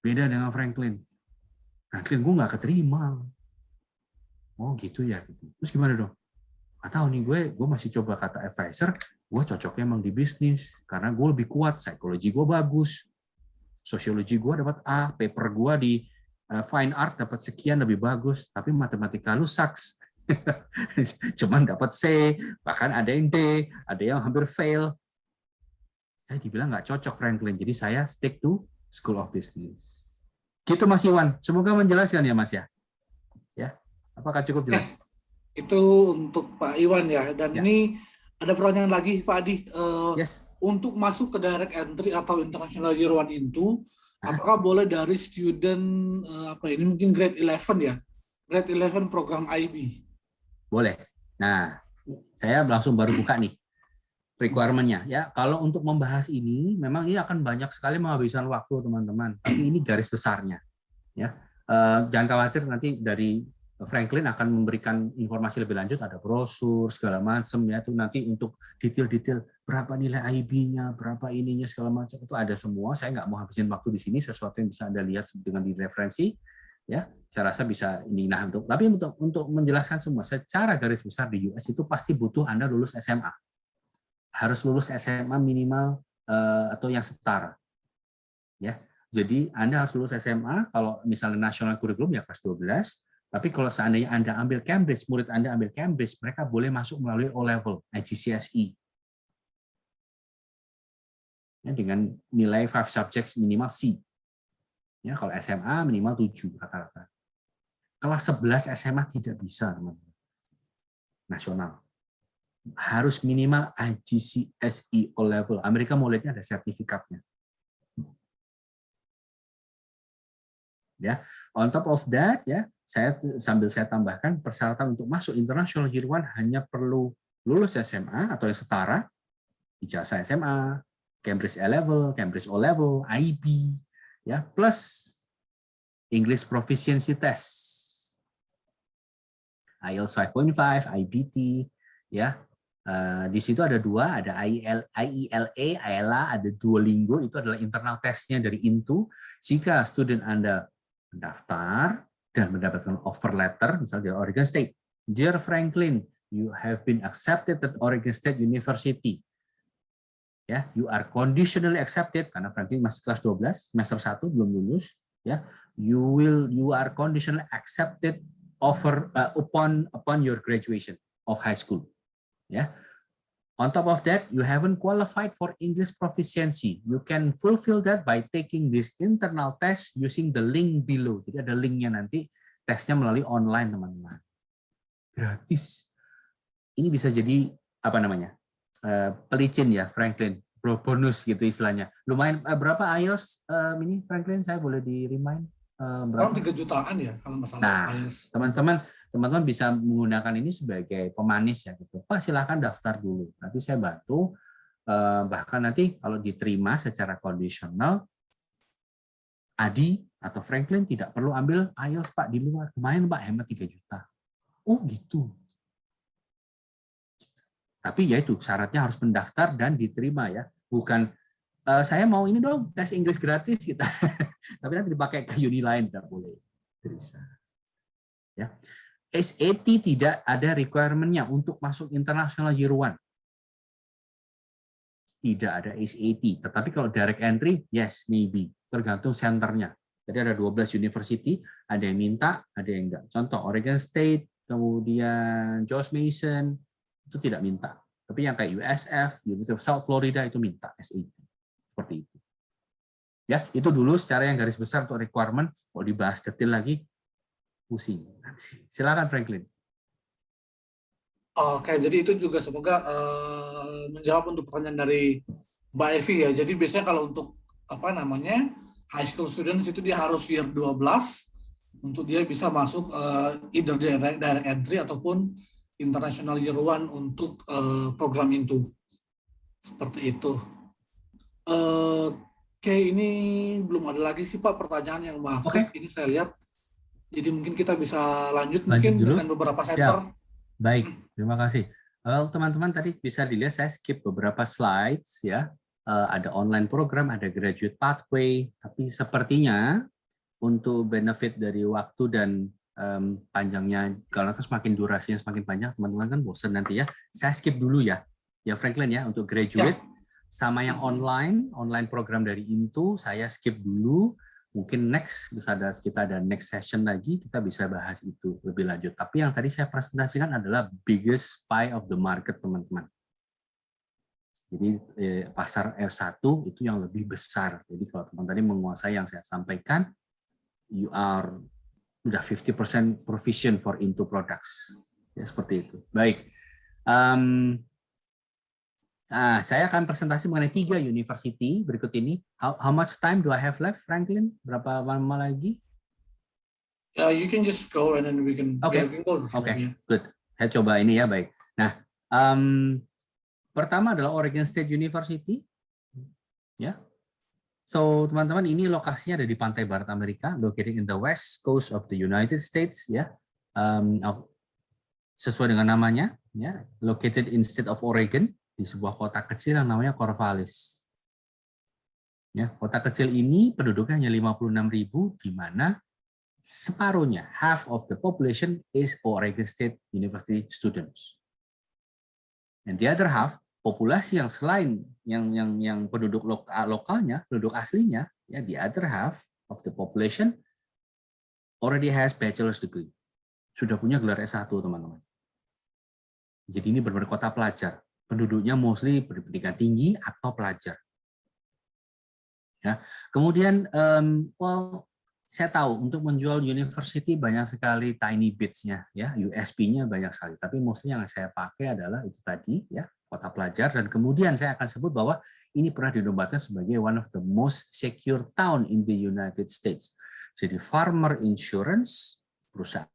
beda dengan Franklin. Franklin gue nggak keterima. Oh gitu ya. Terus gimana dong? Atau nih gue masih coba kata advisor, gue cocoknya emang di bisnis karena gue lebih kuat, psikologi gue bagus, sosiologi gue dapat A, paper gue di fine art dapat sekian lebih bagus, tapi matematika lu sucks, cuman dapat C, bahkan ada yang D, ada yang hampir fail. Saya dibilang nggak cocok Franklin, jadi saya stick to School of Business. Gitu Mas Iwan. Semoga menjelaskan ya Mas ya. Ya, apakah cukup jelas? Itu untuk Pak Iwan ya. Dan Ya. ini ada pertanyaan lagi Pak Adi. Yes. Untuk masuk ke direct entry atau international year one into, apakah boleh dari student ini mungkin grade 11 ya? Grade 11 program IB. Boleh. Nah, saya langsung baru buka nih requirement-nya ya. Kalau untuk membahas ini memang ini akan banyak sekali menghabiskan waktu teman-teman. Tapi ini garis besarnya ya. Jangan khawatir, nanti dari Franklin akan memberikan informasi lebih lanjut, ada brosur segala macam ya, itu nanti untuk detail-detail berapa nilai IB-nya, berapa ininya segala macam itu ada semua. Saya nggak mau habisin waktu di sini, sesuatu yang bisa Anda lihat dengan di referensi ya. Saya rasa bisa ini. Nah, untuk menjelaskan semua secara garis besar di US itu pasti butuh Anda lulus SMA. Harus lulus SMA minimal atau yang setara. Ya. Jadi Anda harus lulus SMA, kalau misalnya nasional kurikulum ya kelas 12. Tapi kalau seandainya Anda ambil Cambridge, murid Anda ambil Cambridge, mereka boleh masuk melalui O-level, IGCSE. Ya, dengan nilai 5 subjects minimal C. Ya, kalau SMA minimal 7 rata-rata. Kelas 11 SMA tidak bisa, teman-teman. Nasional. Harus minimal IGCSE O-level. Amerika mau lihatnya ada sertifikatnya. Ya, on top of that ya, saya tambahkan persyaratan untuk masuk international year one hanya perlu lulus SMA atau yang setara, ijazah SMA, Cambridge A-level, Cambridge O-level, IB, ya, plus English proficiency test, IELTS 5.5, IBT, ya. Di situ ada dua, ada IELA, ada Duolingo, itu adalah internal testnya dari INTO. Jika student Anda mendaftar dan mendapatkan offer letter, misalnya dari Oregon State, Dear Franklin, you have been accepted at Oregon State University. Ya, you are conditionally accepted karena Franklin masih kelas 12, semester 1 belum lulus. Ya, you are conditionally accepted upon your graduation of high school. Ya. On top of that, you haven't qualified for English proficiency. You can fulfill that by taking this internal test using the link below. Jadi ada linknya nanti, tesnya melalui online, teman-teman. Gratis. Ini bisa jadi apa namanya? Pelicin ya, Franklin. Bonus gitu istilahnya. Lumayan. Berapa IELTS ini, Franklin? Saya boleh di-remind? Berapa? 3 jutaan ya kalau masalah IELTS. Teman-teman bisa menggunakan ini sebagai pemanis ya gitu. Pak, silakan daftar dulu. Nanti saya bantu. Bahkan nanti kalau diterima secara kondisional, Adi atau Franklin tidak perlu ambil IELTS Pak di luar. Lumayan Pak, hemat 3 juta. Oh gitu. Tapi ya itu syaratnya harus mendaftar dan diterima ya. Bukan saya mau ini dong tes Inggris gratis kita. Tapi nanti dipakai ke uni lain tidak boleh. Bisa. Ya. SAT tidak ada requirement-nya untuk masuk international year one. Tidak ada SAT. Tetapi kalau direct entry, yes, maybe. Tergantung senternya. Jadi ada 12 university, ada yang minta, ada yang enggak. Contoh, Oregon State, kemudian George Mason, itu tidak minta. Tapi yang kayak USF, University of South Florida, itu minta SAT. Seperti itu. Ya, itu dulu secara yang garis besar untuk requirement. Kalau dibahas detail lagi, pusing. Silakan Franklin. Oke, jadi itu juga semoga menjawab untuk pertanyaan dari Mbak Evi ya. Jadi biasanya kalau untuk high school students itu dia harus year 12 untuk dia bisa masuk either direct entry ataupun international year one untuk program itu. Seperti itu. Oke, ini belum ada lagi sih Pak pertanyaan yang masuk. Okay. Ini saya lihat. Jadi mungkin kita bisa lanjut mungkin dulu dengan beberapa center. Baik, terima kasih. Teman-teman tadi bisa dilihat saya skip beberapa slides ya. Ada online program, ada graduate pathway, tapi sepertinya untuk benefit dari waktu dan panjangnya, kalau semakin durasinya semakin panjang, teman-teman kan bosan nanti ya. Saya skip dulu ya Franklin ya untuk graduate ya. Sama yang online program dari INTO saya skip dulu. Mungkin kita ada next session lagi, kita bisa bahas itu lebih lanjut. Tapi yang tadi saya presentasikan adalah biggest pie of the market, teman-teman. Jadi pasar R1 itu yang lebih besar. Jadi kalau teman tadi menguasai yang saya sampaikan, you are udah 50% provision for into products. Ya, seperti itu. Baik. Saya akan presentasi mengenai 3 university berikut ini. How much time do I have left, Franklin? Berapa lama lagi? You can just go and then we can. Okay. Okay. Good. Saya coba ini ya, baik. Nah, pertama adalah Oregon State University. Ya. So, teman-teman, ini lokasinya ada di pantai barat Amerika, located in the west coast of the United States, ya. Sesuai dengan namanya, ya, located in state of Oregon, di sebuah kota kecil yang namanya Corvallis. Ya, kota kecil ini penduduknya hanya 56.000, di mana separuhnya, half of the population is Oregon State University students. And the other half, populasi yang selain yang penduduk lokalnya, penduduk aslinya, ya, the other half of the population already has bachelor's degree. Sudah punya gelar S1, teman-teman. Jadi ini benar-benar kota pelajar. Penduduknya mostly pendidikan tinggi atau pelajar. Ya. Kemudian, saya tahu untuk menjual university banyak sekali tiny bits-nya, ya, USP-nya banyak sekali. Tapi mostly yang saya pakai adalah itu tadi, ya, kota pelajar. Dan kemudian saya akan sebut bahwa ini pernah dinobatkan sebagai one of the most secure town in the United States. Jadi Farmer Insurance, perusahaan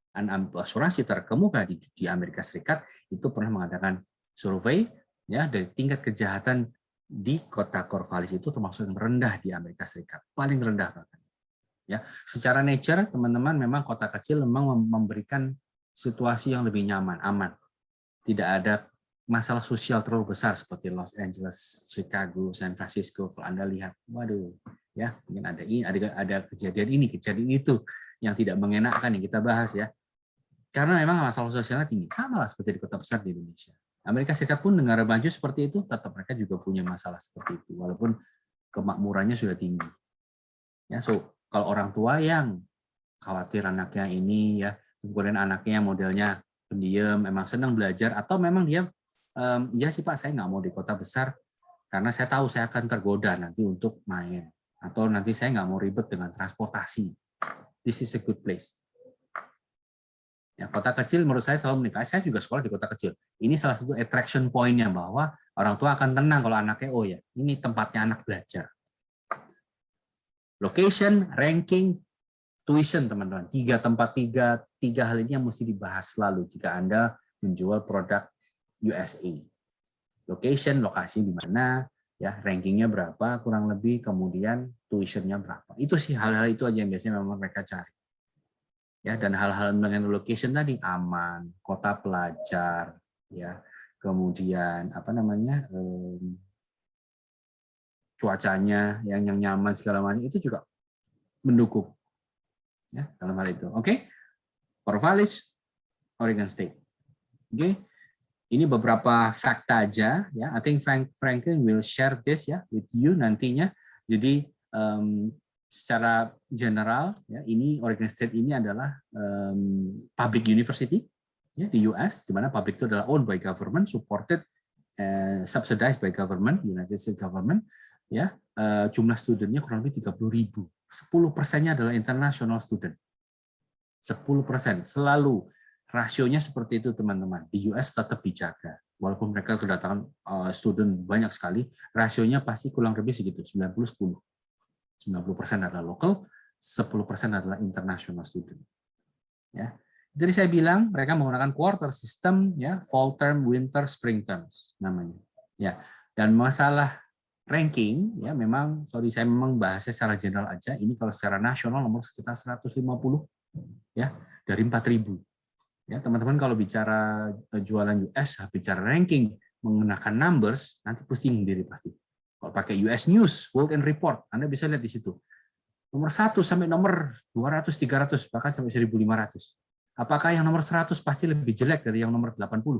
asuransi terkemuka di Amerika Serikat, itu pernah mengadakan survei, ya, dari tingkat kejahatan di kota Corvallis itu termasuk yang rendah di Amerika Serikat, paling rendah bahkan. Ya, secara nature teman-teman memang kota kecil memang memberikan situasi yang lebih nyaman, aman. Tidak ada masalah sosial terlalu besar seperti Los Angeles, Chicago, San Francisco. Kalau Anda lihat, waduh, ya, mungkin ada kejadian ini, kejadian itu yang tidak mengenakan yang kita bahas, ya. Karena memang masalah sosialnya tinggi, sama lah seperti di kota besar di Indonesia. Amerika Serikat pun negara maju seperti itu, tetap mereka juga punya masalah seperti itu, walaupun kemakmurannya sudah tinggi. Ya, so kalau orang tua yang khawatir anaknya ini, ya, kemudian anaknya modelnya pendiam, memang senang belajar, atau memang dia, iya sih Pak, saya nggak mau di kota besar karena saya tahu saya akan tergoda nanti untuk main, atau nanti saya nggak mau ribet dengan transportasi. This is a good place. Ya, kota kecil menurut saya selalu menikah. Saya juga sekolah di kota kecil. Ini salah satu attraction point-nya bahwa orang tua akan tenang kalau anaknya, oh ya, ini tempatnya anak belajar. Location, ranking, tuition, teman-teman. Tiga hal ini yang mesti dibahas selalu jika Anda menjual produk USA. Location, lokasi di mana, ya, rankingnya berapa, kurang lebih, kemudian tuition-nya berapa. Itu sih hal-hal itu aja yang biasanya memang mereka cari. Ya, dan hal-hal dengan location tadi aman, kota pelajar, ya, kemudian apa namanya, cuacanya yang nyaman segala macam itu juga mendukung, ya, dalam hal itu. Oke, Corvallis, Oregon State. Oke, ini beberapa fakta aja, ya. I think Franklin will share this, ya, with you nantinya. Jadi secara general, ya, ini Oregon State ini adalah public university, ya, di US, di mana public itu adalah owned by government, supported, subsidized by government, United States government, ya. Jumlah studentnya kurang lebih 30.000. 10%-nya adalah international student. 10%, selalu rasionya seperti itu, teman-teman. Di US tetap dijaga, walaupun mereka kedatangan student banyak sekali, rasionya pasti kurang lebih segitu, 90-10. 90% adalah lokal, 10% adalah international student. Ya. Jadi saya bilang mereka menggunakan quarter system, ya, fall term, winter, spring terms namanya. Ya. Dan masalah ranking, ya, memang saya memang bahasnya secara general aja. Ini kalau secara nasional nomor sekitar 150, ya, dari 4.000. Ya, teman-teman kalau bicara jualan US, bicara ranking menggunakan numbers, nanti pusing diri pasti. Kalau pakai US News, World and Report, Anda bisa lihat di situ. Nomor 1 sampai nomor 200, 300, bahkan sampai 1.500. Apakah yang nomor 100 pasti lebih jelek dari yang nomor 80?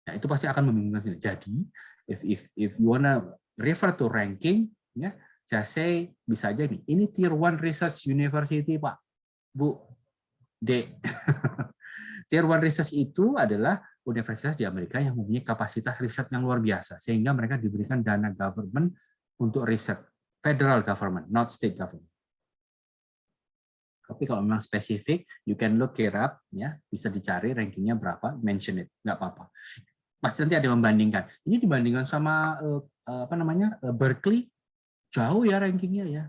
Nah, itu pasti akan membingungkan sini. Jadi, if you wanna refer to ranking, ya, just say, bisa aja nih, ini Tier 1 Research University, Pak, Bu, D. Tier 1 Research itu adalah universitas di Amerika yang mempunyai kapasitas riset yang luar biasa, sehingga mereka diberikan dana government untuk riset, federal government, not state government. Tapi kalau memang spesifik, you can look it up, ya, bisa dicari rankingnya berapa, mention it, nggak apa-apa. Pasti nanti ada yang membandingkan. Ini dibandingkan sama Berkeley, jauh ya rankingnya ya,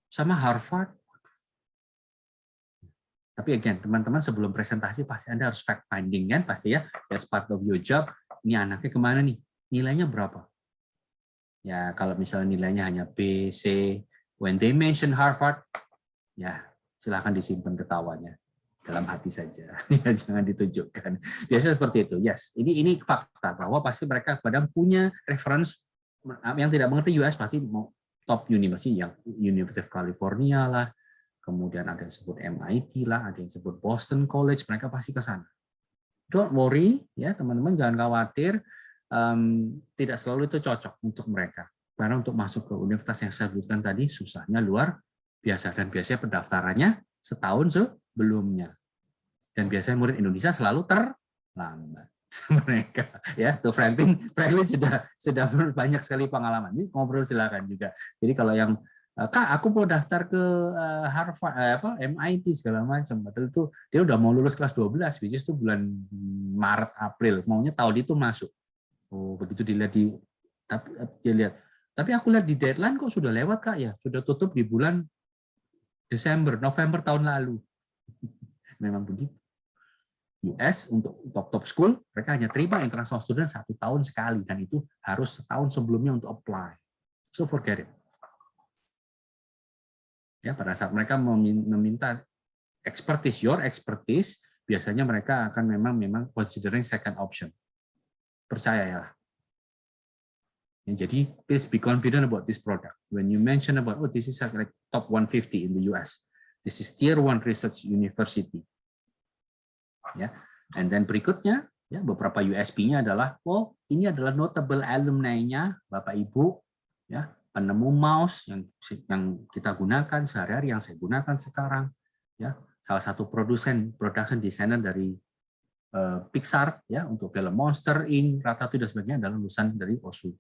sama Harvard. Tapi again, teman-teman sebelum presentasi pasti Anda harus fact finding kan, pasti ya. That's part of your job. Ini anaknya kemana nih? Nilainya berapa? Ya kalau misalnya nilainya hanya B, C, when they mention Harvard, ya silahkan disimpan ketawanya dalam hati saja, ya, jangan ditunjukkan. Biasanya seperti itu. Yes, ini fakta bahwa pasti mereka kadang punya reference. Yang tidak mengerti US pasti mau top university, yang University of California lah. Kemudian ada yang sebut MIT lah, ada yang sebut Boston College, mereka pasti ke sana. Don't worry, ya teman-teman, jangan khawatir, tidak selalu itu cocok untuk mereka. Karena untuk masuk ke universitas yang saya sebutkan tadi, susahnya luar biasa, dan biasanya pendaftarannya setahun sebelumnya. Dan biasanya murid Indonesia selalu terlambat. Mereka, ya, tuh Franklin sudah banyak sekali pengalaman. Ini ngobrol silakan juga. Jadi kalau yang Kak, aku mau daftar ke Harvard, MIT segala macam. Betul itu dia udah mau lulus kelas 12, which is itu bulan Maret April. Maunya tahun itu masuk. Oh, begitu dilihat tapi aku lihat di deadline kok sudah lewat Kak ya, sudah tutup di bulan November tahun lalu. Memang begitu. US untuk top school mereka hanya terima international student 1 tahun sekali, dan itu harus setahun sebelumnya untuk apply. So forget it. Ya, pada saat mereka meminta your expertise, biasanya mereka akan memang considering second option. Percaya ya. Jadi please be confident about this product. When you mention about this is like top 150 in the US, this is tier 1 research university. Ya, and then berikutnya ya beberapa USP-nya adalah ini adalah notable alumni-nya Bapak Ibu, ya. Penemu mouse yang kita gunakan sehari-hari, yang saya gunakan sekarang, ya, salah satu production designer dari Pixar, ya, untuk film Monster Inc, Ratatouille dan sebagainya adalah lulusan dari OSU.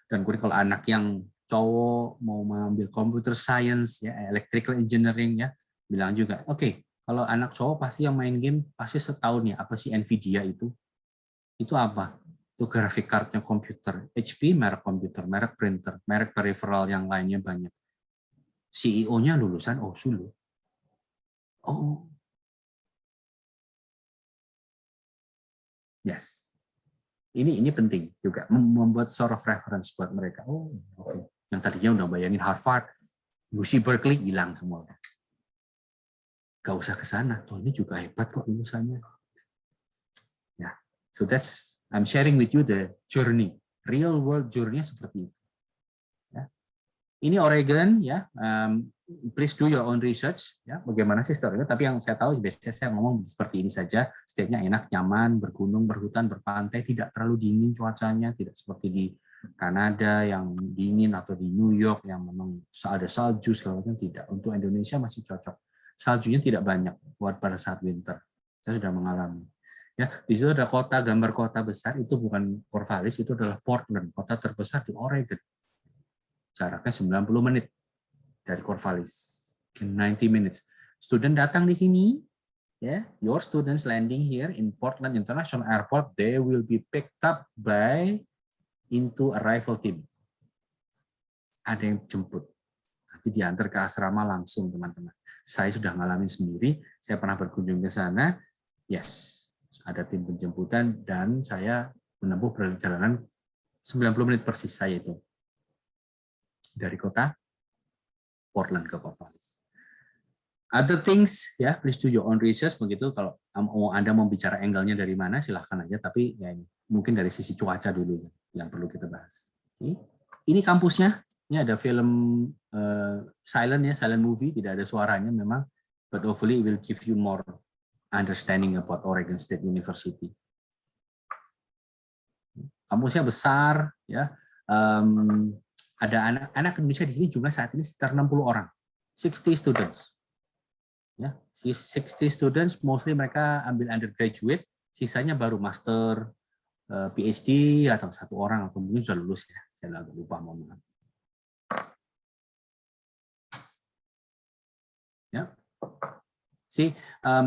Dan kemudian kalau anak yang cowok mau mengambil computer science, ya, electrical engineering, ya, bilang juga, oke, kalau anak cowok pasti yang main game pasti setahun ya, apa sih Nvidia itu? Itu apa? Itu graphic card-nya komputer, HP merek komputer, merek printer, merek peripheral yang lainnya banyak. CEO-nya lulusan OSU loh. Oh. Yes. Ini penting juga membuat sort of reference buat mereka. Oh, oke. Yang tadinya udah bayangin Harvard, UC Berkeley hilang semua. Gak usah ke sana. Tuh ini juga hebat kok lulusannya. Ya. So I'm sharing with you the journey, real world journey seperti itu. Ya. Ini Oregon, ya. Please do your own research, ya. Bagaimana sih story-nya? Tapi yang saya tahu biasanya saya ngomong seperti ini saja. State-nya enak, nyaman, bergunung, berhutan, berpantai, tidak terlalu dingin cuacanya, tidak seperti di Kanada yang dingin atau di New York yang memang ada salju segala macam, tidak. Untuk Indonesia masih cocok. Saljunya tidak banyak buat pada saat winter. Saya sudah mengalami. Ya, di situ ada kota, gambar kota besar, itu bukan Corvallis, itu adalah Portland, kota terbesar di Oregon. Jaraknya 90 menit dari Corvallis. 90 minutes. Student datang di sini, ya, your students landing here in Portland International Airport, they will be picked up by into arrival team. Ada yang jemput. Nanti diantar ke asrama langsung, teman-teman. Saya sudah ngalamin sendiri, saya pernah berkunjung ke sana, yes. Ada tim penjemputan dan saya menempuh perjalanan 90 menit persis saya itu dari kota Portland ke Corvallis. Other things, ya, please do your own research. Begitu kalau Anda mau bicara angle-nya dari mana silahkan aja, tapi ya ini mungkin dari sisi cuaca dulu yang perlu kita bahas. Ini kampusnya, ini ada film silent ya, silent movie, tidak ada suaranya memang, but hopefully it will give you more understanding about Oregon State University. Kampusnya besar, ya. Ada anak-anak Indonesia di sini jumlah saat ini sekitar 60 orang, 60 students. Ya, 60 students, mostly mereka ambil undergraduate, sisanya baru master, PhD atau satu orang atau mungkin sudah lulus ya. Saya agak lupa, mohon maaf. Ya.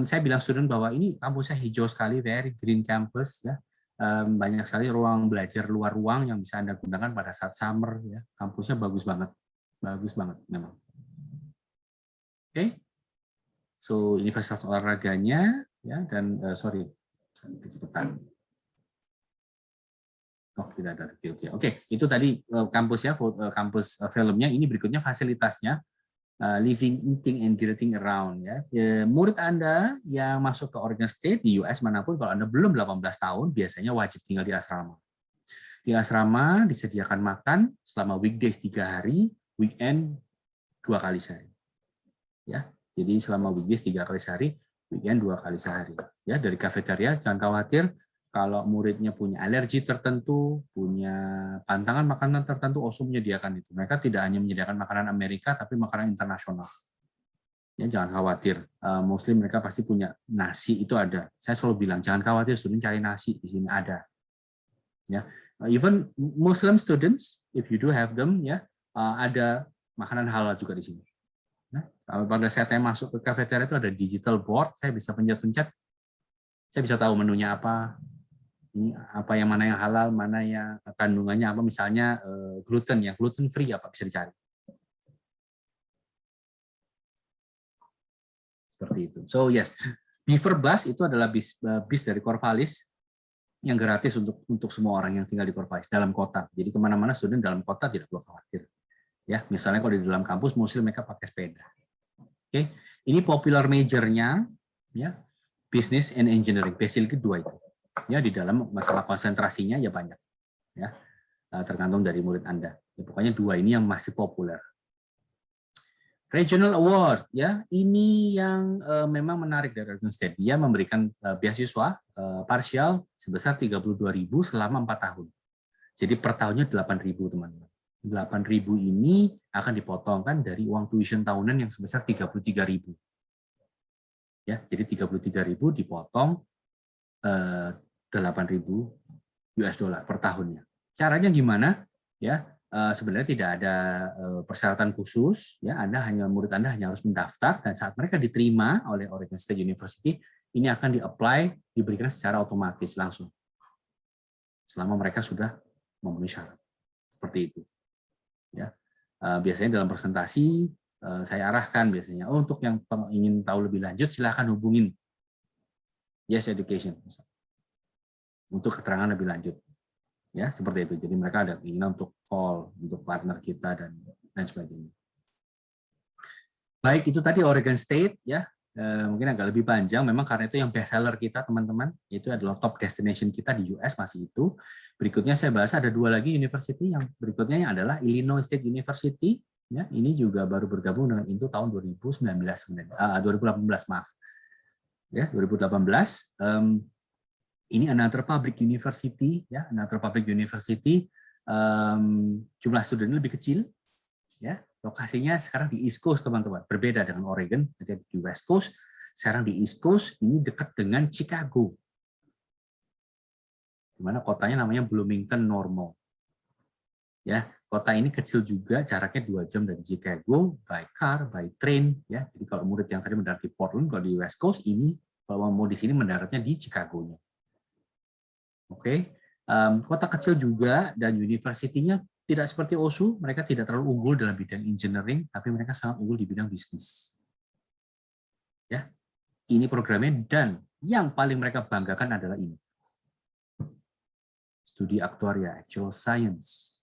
Saya bilang student bahwa ini kampusnya hijau sekali, very green campus ya. Banyak sekali ruang belajar luar ruang yang bisa Anda gunakan pada saat summer ya. Kampusnya bagus banget memang. Oke. So universitas olahraganya ya, dan sorry kecepatan. Oh, tidak ada review. Oke, itu tadi kampus ya, kampus filmnya. Ini berikutnya fasilitasnya, living, eating, and getting around ya. Murid Anda yang masuk ke Oregon State di US manapun, kalau Anda belum 18 tahun, biasanya wajib tinggal di asrama. Di asrama disediakan makan selama weekdays 3 hari, weekend 2 kali sehari. Ya, jadi selama weekdays 3 kali sehari, weekend 2 kali sehari. Ya, dari kafeteria jangan khawatir. Kalau muridnya punya alergi tertentu, punya pantangan makanan tertentu, OSU menyediakan itu. Mereka tidak hanya menyediakan makanan Amerika, tapi makanan internasional. Ya, jangan khawatir. Muslim mereka pasti punya nasi, itu ada. Saya selalu bilang, jangan khawatir, student cari nasi, di sini ada. Ya, even Muslim students, if you do have them, ya, ada makanan halal juga di sini. Nah, pada saat saya masuk ke kafeteria itu ada digital board, saya bisa pencet-pencet, saya bisa tahu menunya apa. Ini apa yang mana yang halal, mana yang kandungannya apa, misalnya gluten ya, gluten free apa bisa dicari. Seperti itu. So yes, Beaver Bus itu adalah bis dari Corvallis yang gratis untuk semua orang yang tinggal di Corvallis dalam kota. Jadi kemana-mana student dalam kota tidak perlu khawatir. Ya, misalnya kalau di dalam kampus Muslim mereka pakai sepeda. Oke, ini popular majornya ya, business and engineering, basically 2 itu. Ya, di dalam masalah konsentrasinya ya banyak ya, tergantung dari murid Anda ya, pokoknya 2 ini yang masih populer. Regional Award ya, ini yang memang menarik dari Oregon State. Dia memberikan beasiswa parsial sebesar 32.000 selama 4 tahun. Jadi per tahunnya 8.000 teman-teman. 8.000 ini akan dipotongkan dari uang tuition tahunan yang sebesar 33.000. Ya, jadi 33.000 dipotong 8.000 US dollar per tahunnya. Caranya gimana? Ya, sebenarnya tidak ada persyaratan khusus. Ya, murid Anda hanya harus mendaftar dan saat mereka diterima oleh Oregon State University, ini akan di-apply, diberikan secara otomatis langsung. Selama mereka sudah memenuhi syarat. Seperti itu. Ya, biasanya dalam presentasi saya arahkan biasanya, untuk yang ingin tahu lebih lanjut silakan hubungin Yes Education untuk keterangan lebih lanjut, ya seperti itu. Jadi mereka ada keinginan untuk call untuk partner kita dan sebagainya. Baik, itu tadi Oregon State ya, mungkin agak lebih panjang memang karena itu yang best seller kita teman-teman, itu adalah top destination kita di US masih itu. Berikutnya saya bahas ada 2 lagi university, yang berikutnya yang adalah Illinois State University. Ya, ini juga baru bergabung dengan Into tahun 2018 maaf. Ya, 2018. Ini another public university, ya, another public university. Jumlah studentnya lebih kecil, ya. Lokasinya sekarang di East Coast teman-teman, berbeda dengan Oregon, jadi di West Coast. Sekarang di East Coast, ini dekat dengan Chicago, di mana kotanya namanya Bloomington Normal. Ya, kota ini kecil juga, jaraknya 2 jam dari Chicago, by car, by train. Ya, jadi kalau murid yang tadi mendarat di Portland, kalau di West Coast, ini kalau mau di sini mendaratnya di Chicago-nya. Oke, kota kecil juga dan universitinya tidak seperti OSU, mereka tidak terlalu unggul dalam bidang engineering, tapi mereka sangat unggul di bidang bisnis. Ya, ini programnya dan yang paling mereka banggakan adalah ini, studi aktuaria, actual science.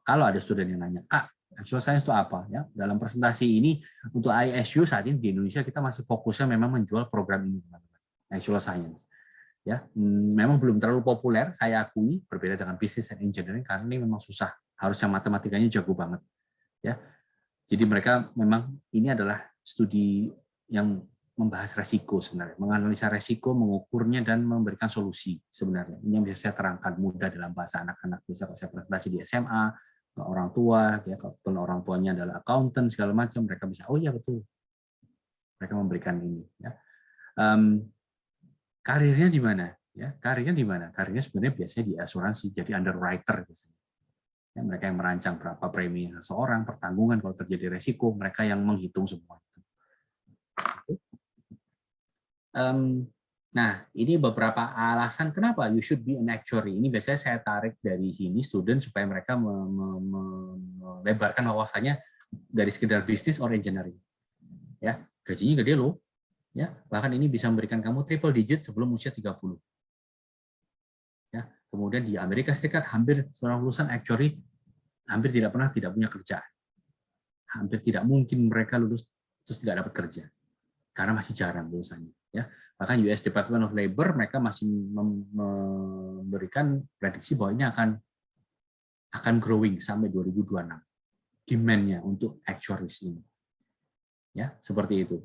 Kalau ada student yang nanya, Kak, actual science itu apa? Ya, dalam presentasi ini untuk ISU saat ini di Indonesia kita masih fokusnya memang menjual program ini, teman-teman. Actual science. Ya, memang belum terlalu populer, saya akui, berbeda dengan business and engineering karena ini memang susah. Harusnya matematikanya jago banget. Ya, jadi mereka memang ini adalah studi yang membahas resiko sebenarnya, menganalisa resiko, mengukurnya dan memberikan solusi sebenarnya. Ini yang bisa saya terangkan mudah dalam bahasa anak-anak. Bisa kalau saya presentasi di SMA, orang tua, ya kalau orang tuanya adalah accountant segala macam, mereka bisa, oh iya betul, mereka memberikan ini. Ya. Karirnya di mana? Ya, karirnya di mana? Karirnya sebenarnya biasanya di asuransi, jadi underwriter biasanya. Ya, mereka yang merancang berapa premi seseorang, pertanggungan kalau terjadi resiko, mereka yang menghitung semua itu. Nah, ini beberapa alasan kenapa you should be an actuary. Ini biasanya saya tarik dari sini student supaya mereka melebarkan wawasannya dari sekedar bisnis or engineering. Ya, gajinya gede loh. Ya, bahkan ini bisa memberikan kamu triple digit sebelum usia 30. Ya, kemudian di Amerika Serikat hampir seorang lulusan actuary hampir tidak pernah tidak punya kerjaan. Hampir tidak mungkin mereka lulus terus tidak dapat kerja. Karena masih jarang lulusannya. Ya, bahkan US Department of Labor mereka masih memberikan prediksi bahwa ini akan growing sampai 2026 demand-nya untuk actuaries ini. Ya, seperti itu.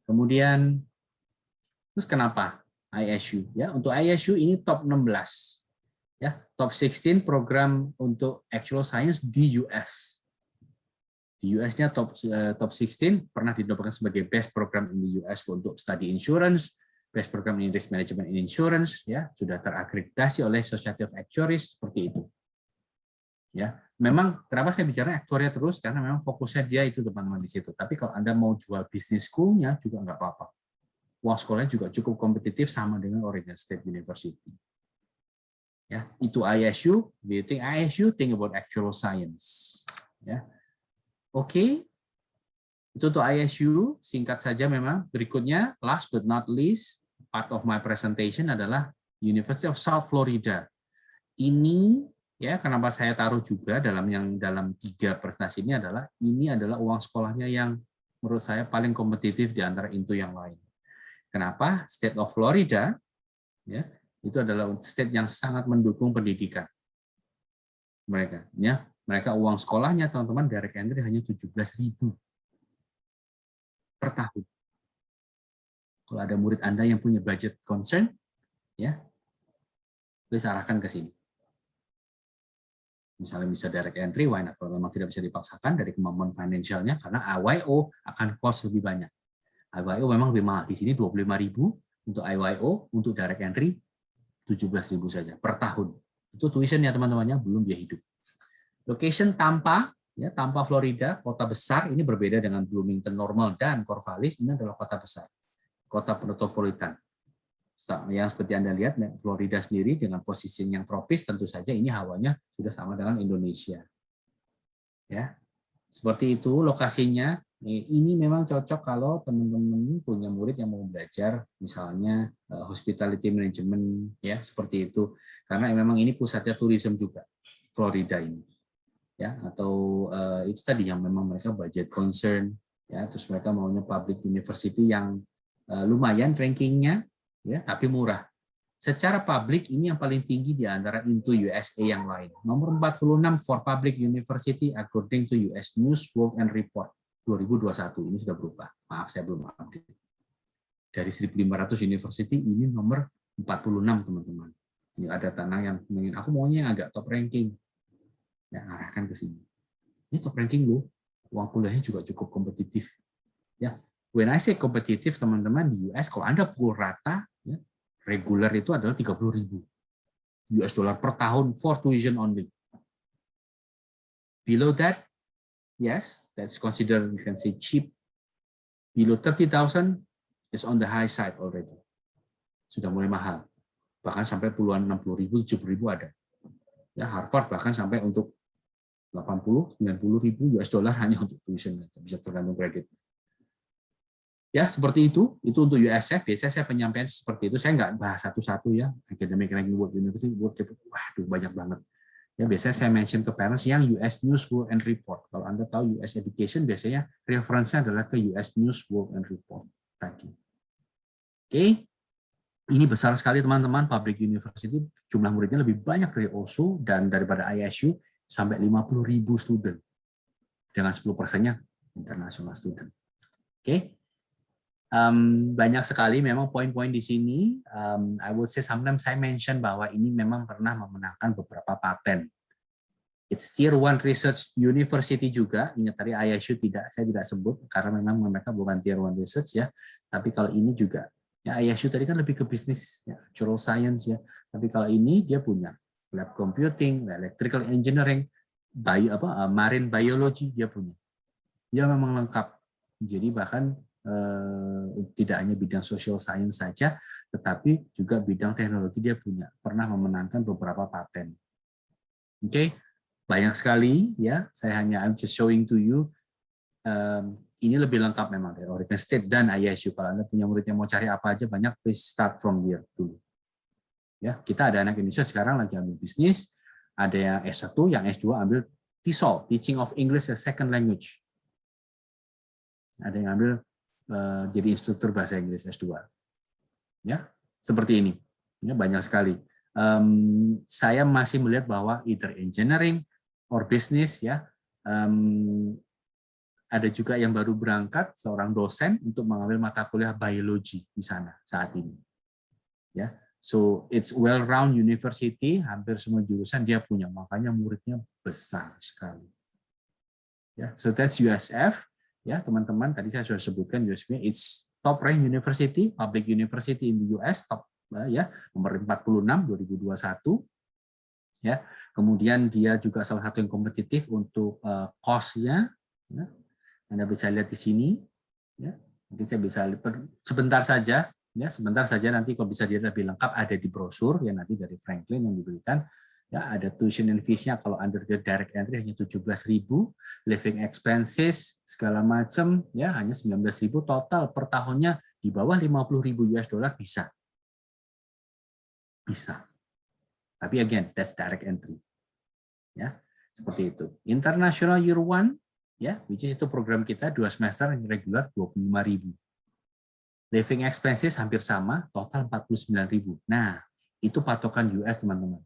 Kemudian terus kenapa ISU? Ya, untuk ISU ini top 16. Ya, top 16 program untuk actual science di US. Di US-nya top 16 pernah dinobatkan sebagai best program in the US untuk study insurance, best program in risk management in insurance, ya sudah terakreditasi oleh Society of Actuaries seperti itu. Ya, memang kenapa saya bicara aktuaria terus karena memang fokusnya dia itu teman-teman di situ. Tapi kalau Anda mau jual bisnis school-nya juga nggak apa-apa. Uang sekolahnya juga cukup kompetitif sama dengan Oregon State University. Ya, itu ISU. Do you think ISU? Think about actual science. Ya. Oke, itu untuk ISU, singkat saja memang. Berikutnya, last but not least, part of my presentation adalah University of South Florida. Ini, ya kenapa saya taruh juga dalam 3 presentasi ini adalah uang sekolahnya yang menurut saya paling kompetitif di antara itu yang lain. Kenapa? State of Florida, ya itu adalah state yang sangat mendukung pendidikan mereka. Ya. Mereka uang sekolahnya teman-teman direct entry hanya 17.000 per tahun. Kalau ada murid Anda yang punya budget concern, ya, bisa arahkan ke sini. Misalnya bisa direct entry, why not? Kalau memang tidak bisa dipaksakan dari kemampuan financialnya, karena IYO akan cost lebih banyak. IYO memang lebih mahal. Di sini 25.000 untuk IYO, untuk direct entry 17.000 saja per tahun. Itu tuition ya teman-temannya, belum biaya hidup. Location Tampa, ya Tampa, Florida, kota besar. Ini berbeda dengan Bloomington Normal dan Corvallis. Ini adalah kota besar, kota metropolitan. Yang seperti Anda lihat, Florida sendiri dengan posisi yang tropis, tentu saja ini hawanya sudah sama dengan Indonesia. Ya, seperti itu lokasinya. Ini memang cocok kalau teman-teman punya murid yang mau belajar, misalnya hospitality management, ya seperti itu. Karena memang ini pusatnya tourism juga, Florida ini. Ya, atau itu tadi yang memang mereka budget concern, ya terus mereka maunya public university yang lumayan rankingnya, ya tapi murah. Secara publik ini yang paling tinggi di antara into USA yang lain. Nomor 46 for public university according to US News World and Report 2021. Ini sudah berubah. Maaf saya belum update. Dari 1.500 university ini nomor 46 teman-teman. Ini ada tanah yang ingin aku maunya agak top ranking. Ya, arahkan ke sini. Ini top ranking loh. Uang kuliahnya juga cukup kompetitif. Ya, when I say kompetitif teman-teman di US, kalau Anda pukul rata, ya, reguler itu adalah 30.000 US dollar per tahun for tuition only. Below that, yes, that's considered you can say cheap. Below 30,000 is on the high side already. Sudah mulai mahal. Bahkan sampai puluhan 60.000, 70.000 ada. Ya, Harvard bahkan sampai untuk 80, 90.000 US dollar hanya untuk tuition, bisa tergantung kredit. Ya, seperti itu untuk USF. Biasanya saya penyampaian seperti itu, saya nggak bahas satu-satu ya, academic ranking World University, waduh banyak banget. Ya, biasanya saya mention ke parents yang US News World and Report. Kalau Anda tahu US Education, biasanya referensinya adalah ke US News World and Report tadi. Oke, ini besar sekali teman-teman, public university, jumlah muridnya lebih banyak dari OSU dan daripada ISU, sampai 50.000 student dengan 10%-nya international student. Oke, banyak sekali memang poin-poin di sini. I would say sometimes saya mention bahwa ini memang pernah memenangkan beberapa paten. It's tier 1 research university juga. Ingat tadi ISU saya tidak sebut karena memang mereka bukan tier 1 research ya. Tapi kalau ini juga Ya, ISU tadi kan lebih ke bisnis, ya, natural science ya. Tapi kalau ini dia punya lab computing, electrical engineering, marine biology dia punya. Dia memang lengkap. Jadi bahkan tidak hanya bidang social science saja, tetapi juga bidang teknologi dia punya. Pernah memenangkan beberapa paten. Oke, banyak sekali ya. I'm just showing to you. Ini lebih lengkap memang dari Oregon State dan ISU. Kalau Anda punya murid yang mau cari apa aja banyak, please start from here dulu. Ya, kita ada anak Indonesia sekarang lagi ambil bisnis, ada yang S1, yang S2 ambil TESOL, Teaching of English as Second Language. Ada yang ambil jadi instruktur bahasa Inggris S2. Ya, seperti ini. Ya, banyak sekali. Saya masih melihat bahwa either engineering or business ya. Ada juga yang baru berangkat seorang dosen untuk mengambil mata kuliah biologi di sana saat ini. Ya, so it's well-round university, hampir semua jurusan dia punya, makanya muridnya besar sekali. Ya, so that's USF. Ya, teman-teman, tadi saya sudah sebutkan USF, it's top rank university, public university in the US, top ya, nomor 46 2021. Ya, kemudian dia juga salah satu yang kompetitif untuk cost-nya. Ya. Anda bisa lihat di sini, ya. Mungkin saya bisa sebentar saja, ya, sebentar saja nanti kalau bisa dilihat lebih lengkap ada di brosur ya nanti dari Franklin yang diberikan, ya ada tuition and fees-nya kalau undergrad direct entry hanya 17.000, living expenses segala macam ya hanya 19.000 total per tahunnya di bawah 50.000 US dollar bisa, tapi again that's direct entry, ya seperti itu. International Year One ya, which is itu program kita 2 semester regular 25.000. Living expenses hampir sama, total 49.000. Nah, itu patokan US teman-teman.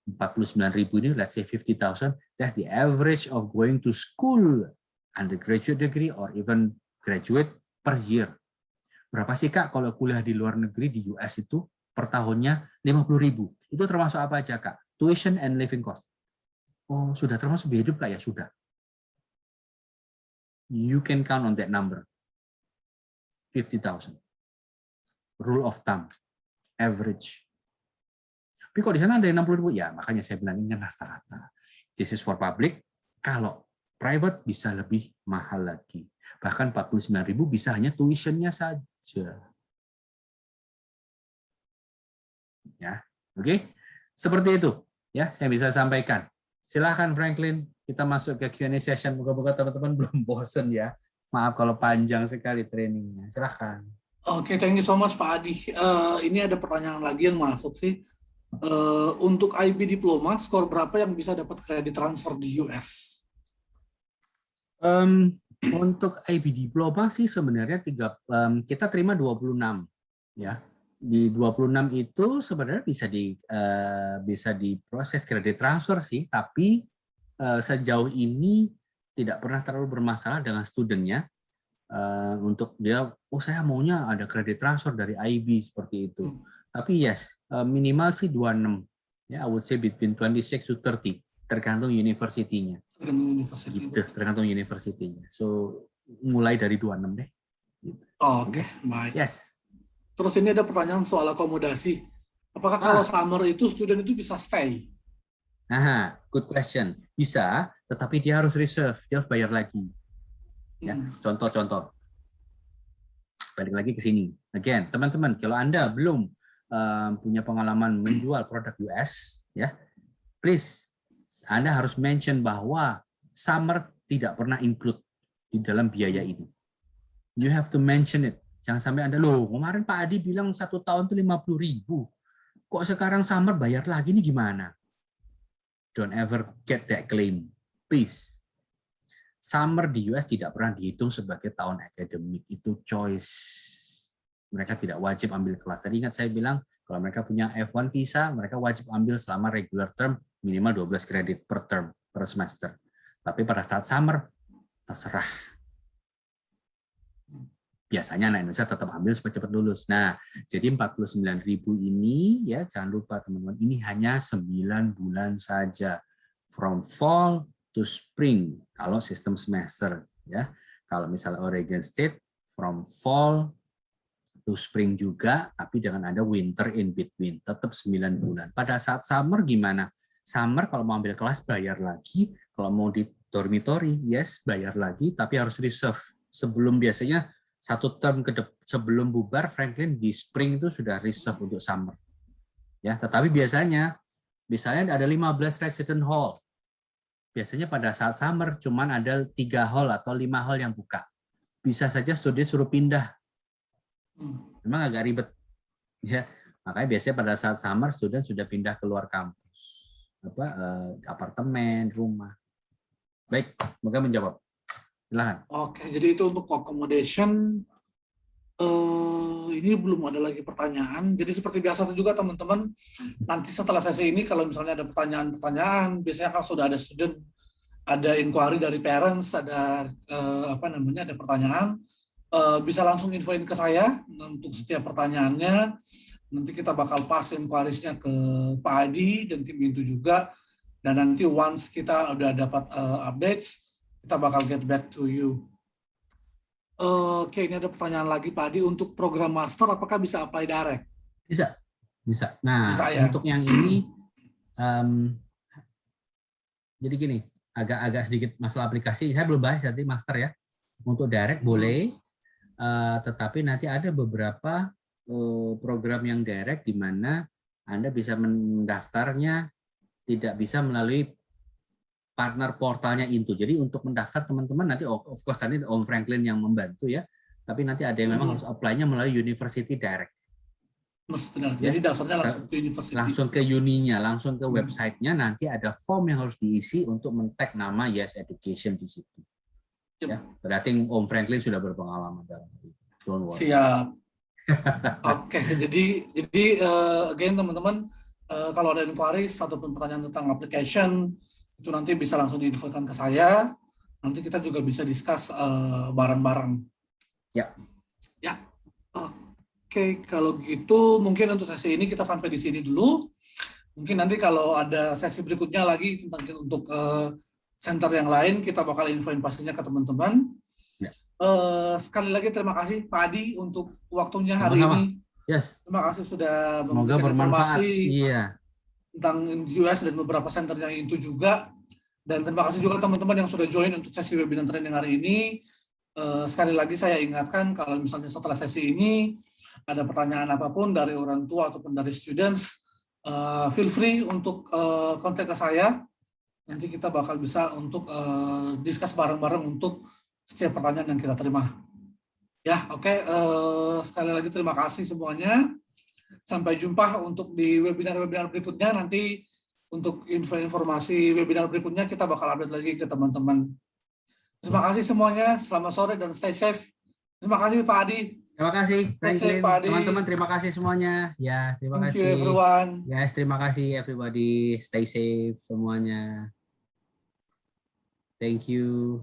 49.000 ini, let's say 50.000, that's the average of going to school, undergraduate degree or even graduate per year. Berapa sih Kak kalau kuliah di luar negeri di US itu per tahunnya 50.000? Itu termasuk apa aja Kak? Tuition and living cost. Oh, sudah termasuk biaya hidup Kak ya? Sudah. You can count on that number. 50.000. Rule of thumb. Average. Tapi kalau di sana ada yang 60.000, ya makanya saya bilang ini rata-rata. This is for public. Kalau private bisa lebih mahal lagi. Bahkan 49.000 bisa hanya tuition-nya saja. Ya, oke. Seperti itu. Ya, saya bisa sampaikan. Silahkan Franklin, kita masuk ke Q&A session. Moga-moga teman-teman belum bosen ya. Maaf kalau panjang sekali trainingnya. Silahkan. Oke, thank you so much Pak Adi. Ini ada pertanyaan lagi yang masuk sih. Untuk IB Diploma, skor berapa yang bisa dapat kredit transfer di US? Untuk IB Diploma sih sebenarnya kita terima 26 ya. Di 26 itu sebenarnya bisa diproses kredit transfer sih, tapi sejauh ini tidak pernah terlalu bermasalah dengan studentnya untuk dia, saya maunya ada kredit transfer dari IB seperti itu. Tapi yes, minimal sih 26. Ya, I would say between 26 to 30, tergantung university-nya. Tergantung university-nya. So mulai dari 26 deh. Gitu. Oke, baik. Yes. Terus ini ada pertanyaan soal akomodasi. Apakah kalau summer itu student itu bisa stay? Nah, good question. Bisa, tetapi dia harus reserve, dia harus bayar lagi. Ya, contoh-contoh. Balik lagi ke sini. Again, teman-teman, kalau Anda belum punya pengalaman menjual produk US, ya, please, Anda harus mention bahwa summer tidak pernah include di dalam biaya ini. You have to mention it. Jangan sampai Anda, loh kemarin Pak Adi bilang 1 tahun itu 50.000. Kok sekarang summer bayar lagi, ini gimana? Don't ever get that claim. Please. Summer di US tidak pernah dihitung sebagai tahun akademik. Itu choice. Mereka tidak wajib ambil kelas. Tadi ingat saya bilang, kalau mereka punya F1 visa, mereka wajib ambil selama regular term, minimal 12 kredit per term, per semester. Tapi pada saat summer, terserah. Biasanya anak Indonesia tetap ambil supaya cepat lulus. Nah, jadi 49.000 ini ya jangan lupa teman-teman, ini hanya 9 bulan saja. From fall to spring kalau sistem semester ya. Kalau misalnya Oregon State from fall to spring juga, tapi dengan ada winter in between, tetap 9 bulan. Pada saat summer gimana? Summer kalau mau ambil kelas bayar lagi, kalau mau di dormitory, yes, bayar lagi, tapi harus reserve. Sebelum biasanya satu term sebelum bubar, Franklin di spring itu sudah reserve untuk summer. Ya, tetapi biasanya ada 15 resident hall. Biasanya pada saat summer cuman ada 3 hall atau 5 hall yang buka. Bisa saja studi suruh pindah. Memang agak ribet. Ya, makanya biasanya pada saat summer student sudah pindah keluar kampus. Apartemen, rumah. Baik, semoga menjawab. Silakan. Oke, jadi itu untuk accommodation. Ini belum ada lagi pertanyaan. Jadi seperti biasa juga teman-teman, nanti setelah sesi ini kalau misalnya ada pertanyaan-pertanyaan, biasanya kalau sudah ada student, ada inquiry dari parents, ada ada pertanyaan, bisa langsung infoin ke saya untuk setiap pertanyaannya. Nanti kita bakal pass inquiries-nya ke Pak Adi dan tim itu juga. Dan nanti once kita udah dapat updates, kita bakal get back to you. Oke, ini ada pertanyaan lagi Pak Adi, untuk program master apakah bisa apply direct? Bisa. Nah, bisa, ya? Untuk yang ini, jadi gini, agak sedikit masalah aplikasi. Saya belum bahas nanti master ya. Untuk direct boleh, tetapi nanti ada beberapa program yang direct di mana Anda bisa mendaftarnya tidak bisa melalui partner portalnya Into. Jadi untuk mendaftar teman-teman nanti of course tadi Om Franklin yang membantu ya. Tapi nanti ada yang memang harus apply-nya melalui University Direct. Jadi daftarnya langsung ke University. Langsung ke uninya, langsung ke website-nya, nanti ada form yang harus diisi untuk men-tag nama Yes Education di situ. Ya, berarti Om Franklin sudah berpengalaman dalam itu. Don't worry. Siap. Oke, jadi again teman-teman, kalau ada inquiry ataupun pertanyaan tentang application, itu nanti bisa langsung diinfokan ke saya. Nanti kita juga bisa discuss bareng-bareng. Ya. Ya. Oke, kalau gitu mungkin untuk sesi ini kita sampai di sini dulu. Mungkin nanti kalau ada sesi berikutnya lagi tentang untuk center yang lain, kita bakal infoin pastinya ke teman-teman. Ya. Sekali lagi terima kasih Pak Adi untuk waktunya hari ini. Yes. Terima kasih sudah semoga bermanfaat. Iya. Tentang US dan beberapa center yang itu juga. Dan terima kasih juga teman-teman yang sudah join untuk sesi webinar training hari ini. Sekali lagi saya ingatkan kalau misalnya setelah sesi ini ada pertanyaan apapun dari orang tua ataupun dari students, feel free untuk kontak ke saya. Nanti kita bakal bisa untuk discuss bareng-bareng untuk setiap pertanyaan yang kita terima. Ya, oke. Sekali lagi terima kasih semuanya. Sampai jumpa untuk di webinar-webinar berikutnya. Nanti untuk informasi webinar berikutnya kita bakal update lagi ke teman-teman. Terima kasih semuanya. Selamat sore dan stay safe. Terima kasih Pak Adi. Terima kasih Franklin. Teman-teman terima kasih semuanya. Ya, terima kasih. Thank you everyone. Yes, terima kasih everybody. Stay safe semuanya. Thank you.